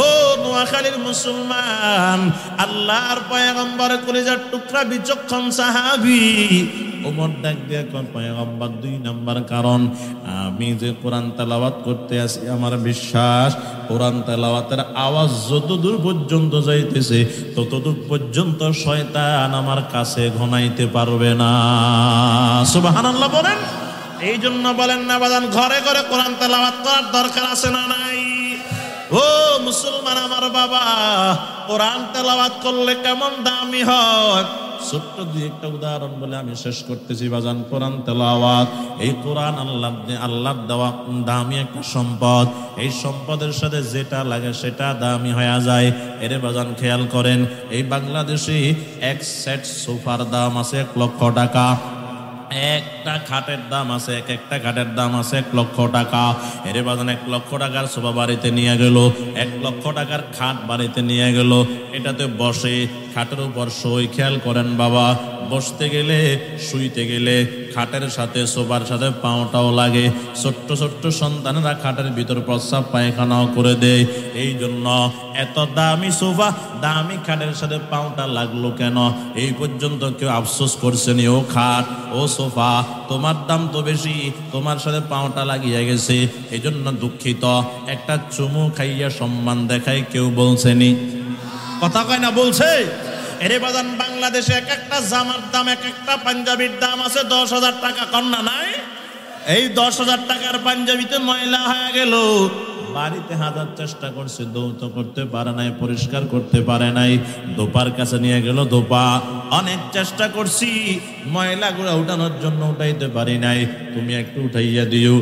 S1: ও নোয়াখালীর মুসলমান, আল্লাহর পয়গম্বর কলিজার টুকরা বিচক্ষণ সাহাবী ওমর ডাক দিয়ে কোন পয়গম্বর, দুই নাম্বার কারণ, আমি যে কোরআন তেলাওয়াত করতে আসি, আমার বিশ্বাস কোরআন তেলাওয়াতের আওয়াজ যতদূর পর্যন্ত যাইতেছে ততদূর পর্যন্ত শয়তান আমার কাছে ঘনাইতে পারবে না। সুবহানাল্লাহ বলেন। এই জন্য বলেন না বাজান, ঘরে ঘরে কোরআন তেলাওয়াত করার দরকার আছে না নাই? ও মুসলমান আমার বাবা, কোরআন তেলাওয়াত করলে কেমন দামি হয়। ছোট্ট দুই একটা উদাহরণ বলে আমি শেষ করতেছি বাজান। কোরআন তেলাওয়াত, এই কোরআন আল্লাহর দেওয়া দামি একটা সম্পদ। এই সম্পদের সাথে যেটা লাগে সেটা দামি হয়ে যায়। এরে বাজান খেয়াল করেন, এই বাংলাদেশে এক সেট সোফার দাম আছে 1 লক্ষ টাকা। একটা খাটের দাম আছে, একটা খাটের দাম আছে 1 লক্ষ টাকা। এরে বাজান 1 লক্ষ টাকার সোফা বাড়িতে নিয়ে গেল, 1 লক্ষ টাকার খাট বাড়িতে নিয়ে গেল। এটাতে বসে, খাটের উপর সই। খেয়াল করেন বাবা, বসতে গেলে, শুইতে গেলে খাটের সাথে সোফার সাথে পাওটাও লাগে। ছোট্ট ছোট্ট সন্তানেরা খাটের ভিতর প্রস্রাব পায়খানাও করে দেয়। এই জন্য এত দামি সোফা, দামি খাটের সাথে পাওটা লাগলো কেন? এই পর্যন্ত কেউ আফসোস করছেনি? ও খাট, ও সোফা, তোমার দাম তো বেশি, তোমার সাথে পাওটা লাগিয়ে গেছে, এই জন্য দুঃখিত। একটা চুমু খাইয়া সম্মান দেখায় কেউ বলছেনি? কথা কয় না, বলছে? এরে বাজান, বাংলাদেশে এক একটা জামার দাম, এক একটা পাঞ্জাবির দাম আছে 10,000 টাকা। কন্যা নাই? এই 10,000 টাকার পাঞ্জাবিতে ময়লা হয়ে গেল। বাড়িতে হাজার চেষ্টা করছে, ধৌত করতে পারে নাই, পরিষ্কার করতে পারে নাই। দোপার কাছে নিয়ে গেল, দোপা অনেক চেষ্টা করছি ময়লাগুলো উঠানোর জন্য, উঠাইতে পারি নাই, তুমি একটু উঠাইয়া দিও।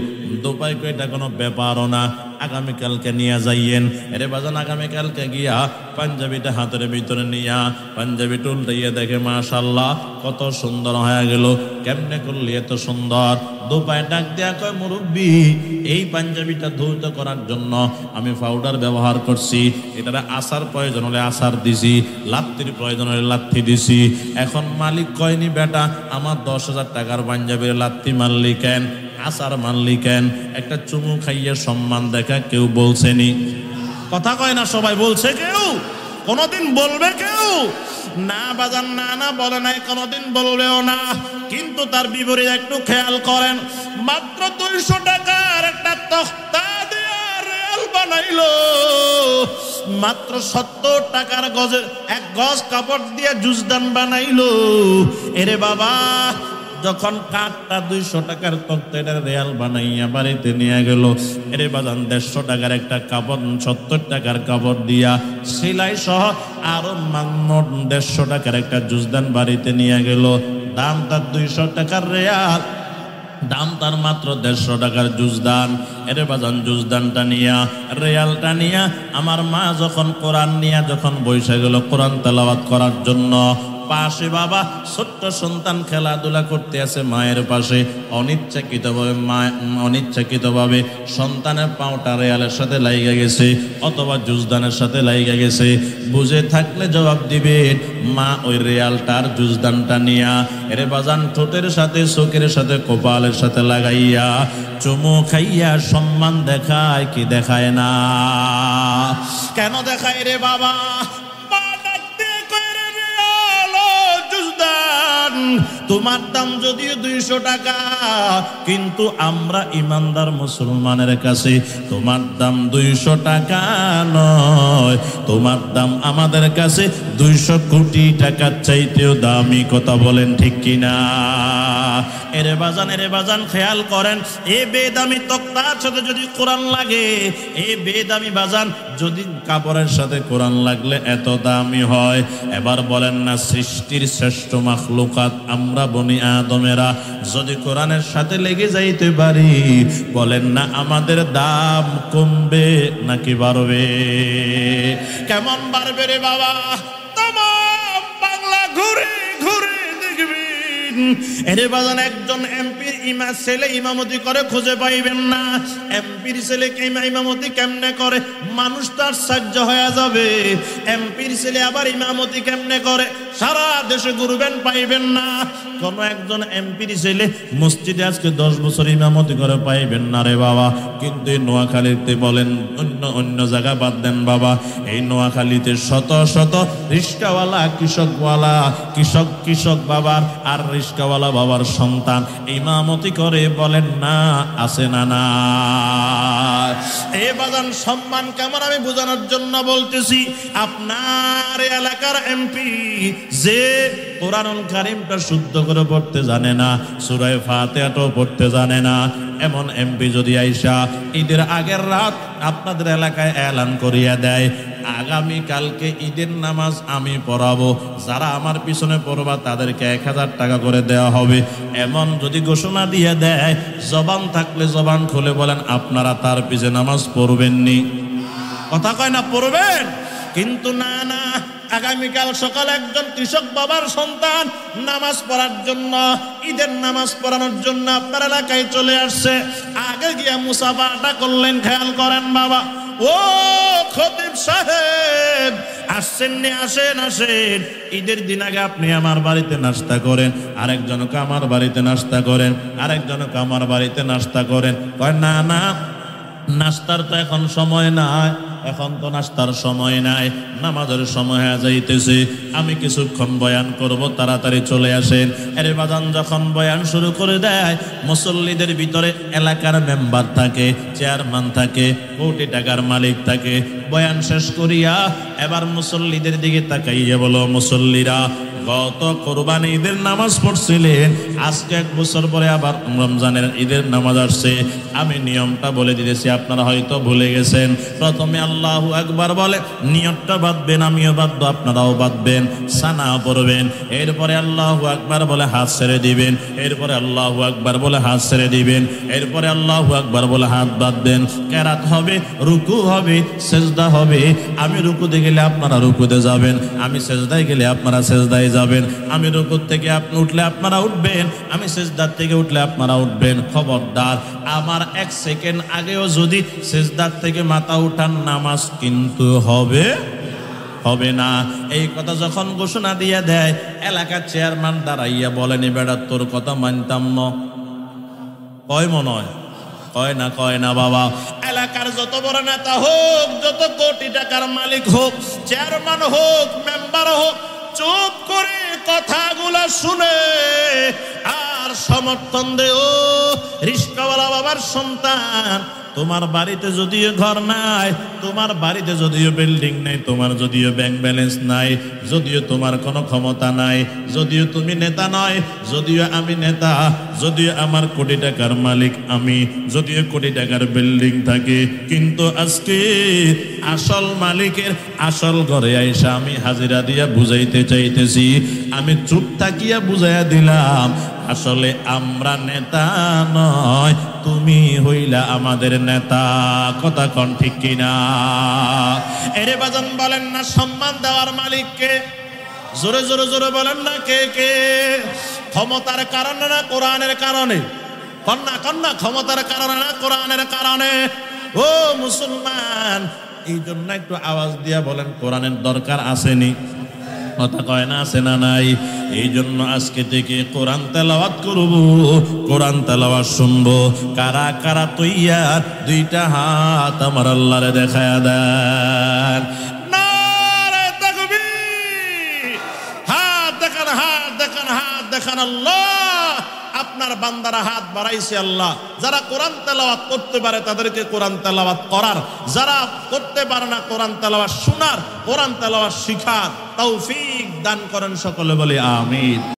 S1: দোপায় কো, এটা কোনো ব্যাপারও না, আগামীকালকে নিয়ে যাইয়েন। এরে বাজান, আগামীকালকে গিয়া পাঞ্জাবিটা হাতের ভিতরে নিয়া পাঞ্জাবিটা উল্টাইয়া দেখে, মাশাআল্লাহ কত সুন্দর হয়ে গেল। কেমনে করলি এত সুন্দর? দোপায় ডাক দেয়া কয়, মুরব্বী, এই পাঞ্জাবিটা ধৌত করার জন্য আমি পাউডার ব্যবহার করছি। এটারে আসার প্রয়োজন হলে আসার দিছি, লাত্তির প্রয়োজন হলে লাত্তি দিছি। এখন মালিক কয়নি, বেটা আমার 10,000 টাকার পাঞ্জাবির লাত্তি মারলি কেন, আসার মারলি কেন? একটা চুমু খাইয়ে সম্মান দেখা কেউ বলছেনি? কথা কয় না, সবাই বলছে? কেউ কোনদিন বলবে কেউ? না বাজান, না না বলে নাই, কোনদিন বলবেও না। কিন্তু তার বিপরীত একটু খেয়াল করেন, মাত্র 200 টাকার একটা তক্তা দিয়ে রেল বানাইলো, মাত্র 70 টাকার গজের 1 গজ কাপড় দিয়ে জুজদান বানাইলো। এরে বাবা, যখন কাঠটা 200 টাকার তক্তা এটা রেয়াল বানাইয়া বাড়িতে নিয়ে গেল, এরে বাজান 150 টাকার একটা কাপড় 70 টাকার কাপড় দিয়া সেলাই সহ আরো মোট 150 টাকার একটা জুজদান বাড়িতে নিয়ে গেল। দাম তার 200 টাকার রেয়াল, দাম তার মাত্র 150 টাকার জুজদান। এরে বাজান জুজদানটা নিয়া, রেয়ালটা নিয়া আমার মা যখন কোরআন নিয়া যখন বসে গেল কোরআন তেলাওয়াত করার জন্য, পাশে বাবা ছোট্ট সন্তান খেলাধুলা করতে আছে মায়ের পাশে, অনিচ্ছাকৃতভাবে সন্তানের পাওটা রেয়ালের সাথে লাইগা গেছে অথবা জুজদানের সাথে লাইগা গেছে। বুঝে থাকলে জবাব দিবেন, মা ওই রেয়ালটার জুজদানটা নিয়া এরে বাজান ঠোঁটের সাথে চোখের সাথে কপালের সাথে লাগাইয়া চুমু খাইয়া সম্মান দেখায় কি দেখায় না? কেন দেখায় রে বাবা? তোমার দাম যদিও 200 টাকা, কিন্তু আমরা ইমানদার মুসলমানের কাছে তোমার দাম 200 টাকা নয়, তোমার দাম আমাদের কাছে 200 কোটি টাকার চাইতেও দামি। কথা বলেন ঠিক কিনা? এরে বাজান খেয়াল করেন, এই বেদামি তক্তার সাথে যদি কোরআন লাগে, এই বেদামি বাজান যদি কাপড়ের সাথে কোরআন লাগলে এত দামি হয়। এবার বলেন না, সৃষ্টির শ্রেষ্ঠ মাখলুকাত আমরা বনি আদমেরা যদি কোরআনের সাথে লেগে যাইতে পারি, বলেন না আমাদের দাম কমবে নাকি বাড়বে? কেমন বাড়বে রে বাবা? তামাম বাংলা ঘুরে ঘুরে দেখবেন এরে বাজান একজন এমপির ছেলে ইমামতি করে খুঁজে পাইবেন না। এমপির ছেলে ইমামতি কেমনে করে? মানুষ তার সাহায্য হয়ে যাবে। এমপির ছেলে আবার ইমামতি কেমনে করে? সারা দেশে ঘুরবেন, পাইবেন না। কোন একজন এমপির ছেলে মসজিদে আজকে 10 বছর ইমামতি করে পাইবেন না রে বাবা। কিন্তু এই নোয়াখালীতে বলেন, অন্য জায়গা বাদ দেন বাবা, এই নোয়াখালীতে শত শত রিস্কাওয়ালা কৃষক বাবার আর রিস্কাওয়ালা বাবার সন্তান ইমামতি করে, বলেন না আছে না? না এই বাজান সম্মান কেমন আমি বোঝানোর জন্য বলতেছি। আপনার এলাকার এমপি যে কোরআনুল কারীমটা শুদ্ধ করে পড়তে জানে না, সূরা ফাতিহাটাও পড়তে জানে না, এমন এমপি যদি আইসা ঈদের আগের রাত আপনাদের এলাকায় এলান করিয়া দেয়, আগামী কালকে ঈদের নামাজ আমি পড়াবো, যারা আমার পিছনে পড়বা তাদেরকে 1000 টাকা করে দেওয়া হবে, এমন যদি ঘোষণা দিয়ে দেয়, জবান থাকলে জবান খুলে বলেন আপনারা তার পিছনে নামাজ পড়বেননি? কথা কয় না পড়বেন? কিন্তু না, আগামীকাল সকালে একজন কৃষক বাবার সন্তান নামাজ পড়ার জন্য, ঈদের নামাজ পড়ানোর জন্য আপনার এলাকায় চলে আসছে। আগে গিয়া মুসাফাটা করলেন, খেয়াল করেন বাবা। ও খতিব সাহেব আসছেননি? আসেন। ঈদের দিন আগে আপনি আমার বাড়িতে নাস্তা করেন, আরেকজনকে আমার বাড়িতে নাস্তা করেন, আরেকজনকে আমার বাড়িতে নাস্তা করেন। কয় না, নাস্তার তো এখন সময় নাই, এখন তো নাস্তার সময় নাই, নামাজের সময় হয়ে যাইতেছে, আমি কিছুক্ষণ বয়ান করব, তাড়াতাড়ি চলে আসেন। আরে বাজান যখন বয়ান শুরু করে দেয়, মুসল্লিদের ভিতরে এলাকার মেম্বার থাকে, চেয়ারম্যান থাকে, কোটি টাকার মালিক থাকে। বয়ান শেষ করিয়া এবার মুসল্লিদের দিকে তাকাইয়া বলো, মুসল্লিরা গত কোরবানি ঈদের নামাজ পড়ছিলেন, আজকে 1 বছর পরে আবার রমজানের ঈদের নামাজ আসছে, আমি নিয়মটা বলে দিতেছি, আপনারা হয়তো ভুলে গেছেন। প্রথমে আল্লাহু আকবার বলে নিয়তটা বাঁধবেন, আমিও বাঁধবো, আপনারাও বাঁধবেন, সানা পড়বেন। এরপরে আল্লাহু আকবার বলে হাত ছেড়ে দিবেন, এরপরে আল্লাহু আকবার বলে হাত ছেড়ে দিবেন, এরপরে আল্লাহু আকবার বলে হাত বাঁধবেন। কেরাত হবে, রুকু হবে, সেজদা হবে। আমি রুকুতে গেলে আপনারা রুকুতে যাবেন, আমি সেজদায় গেলে আপনারা সেজদায় যাবেন, আমি রুকুর থেকে আপনি উঠলে আপনারা উঠবেন, আমি সেজদার থেকে উঠলে আপনারা উঠবেন। খবরদার আমার 1 সেকেন্ড আগেও যদি সেজদার থেকে মাথা উঠান, নামাজ কিন্তু হবে না। এই কথা যখন ঘোষণা দিয়ে দেয়, এলাকার চেয়ারম্যান দাঁড়াইয়া বলেন, বেটা তোর কথা মানতাম না। কয় মনে হয়? কয় না বাবা। এলাকার যত বড় নেতা হোক, যত কোটি টাকার মালিক হোক, চেয়ারম্যান হোক, মেম্বার হোক, চুপ করে কথাগুলো শুনে আর সমর্থন দেও। রিস্কাওয়ালা বাবার সন্তান, তোমার বাড়িতে যদিও ঘর নাই, তোমার বাড়িতে যদিও বিল্ডিং নাই, তোমার যদিও ব্যাংক ব্যালেন্স নাই, যদিও তোমার কোনো ক্ষমতা নাই, যদিও তুমি নেতা নয়, যদিও আমি নেতা, যদিও আমার কোটি টাকার মালিক আমি, যদিও কোটি টাকার বিল্ডিং থাকে, কিন্তু আজকে আসল মালিকের আসল ঘরে আইসা আমি হাজিরা দিয়া বুঝাইতে চাইতেছি, আমি চুপ থাকিয়া বুঝাইয়া দিলাম, আসলে আমরা নেতা নয়, তুমি হইলা আমাদের নেতা। কথা কোন ঠিক কিনা? এরে বাজান বলেন না, সম্মান দেওয়ার মালিককে জোরে জোরে জোরে বলেন না কে কে? ক্ষমতার কারণে না কোরআনের কারণে? কন্যা কন্যা, ক্ষমতার কারণে না কোরআনের কারণে? ও মুসলমান, এই জন্য একটু আওয়াজ দিয়া বলেন কোরআনের দরকার আসেনি? কথা কয় না, আছে না নাই? এই জন্য আজকে থেকে কোরআন তেলাওয়াত করব, কোরআন তেলাওয়াত শুনবো। কারা কারা তৈয়ার? দুইটা হাত আমার আল্লাহরে দেখায়া দেন। নারে তাকবীর! হাত দেখান, হাত দেখান, হাত দেখান। আল্লাহ আপনার বান্দারা হাত বাড়াইছে। আল্লাহ যারা কোরআন তেলাওয়াত করতে পারে তাদেরকে কোরআন তেলাওয়াত করার, যারা করতে পারে না কোরআন তেলাওয়াত শোনার, কোরআন তেলাওয়াত শিখার তৌফিক দান করেন। সকলে বলি আমিন।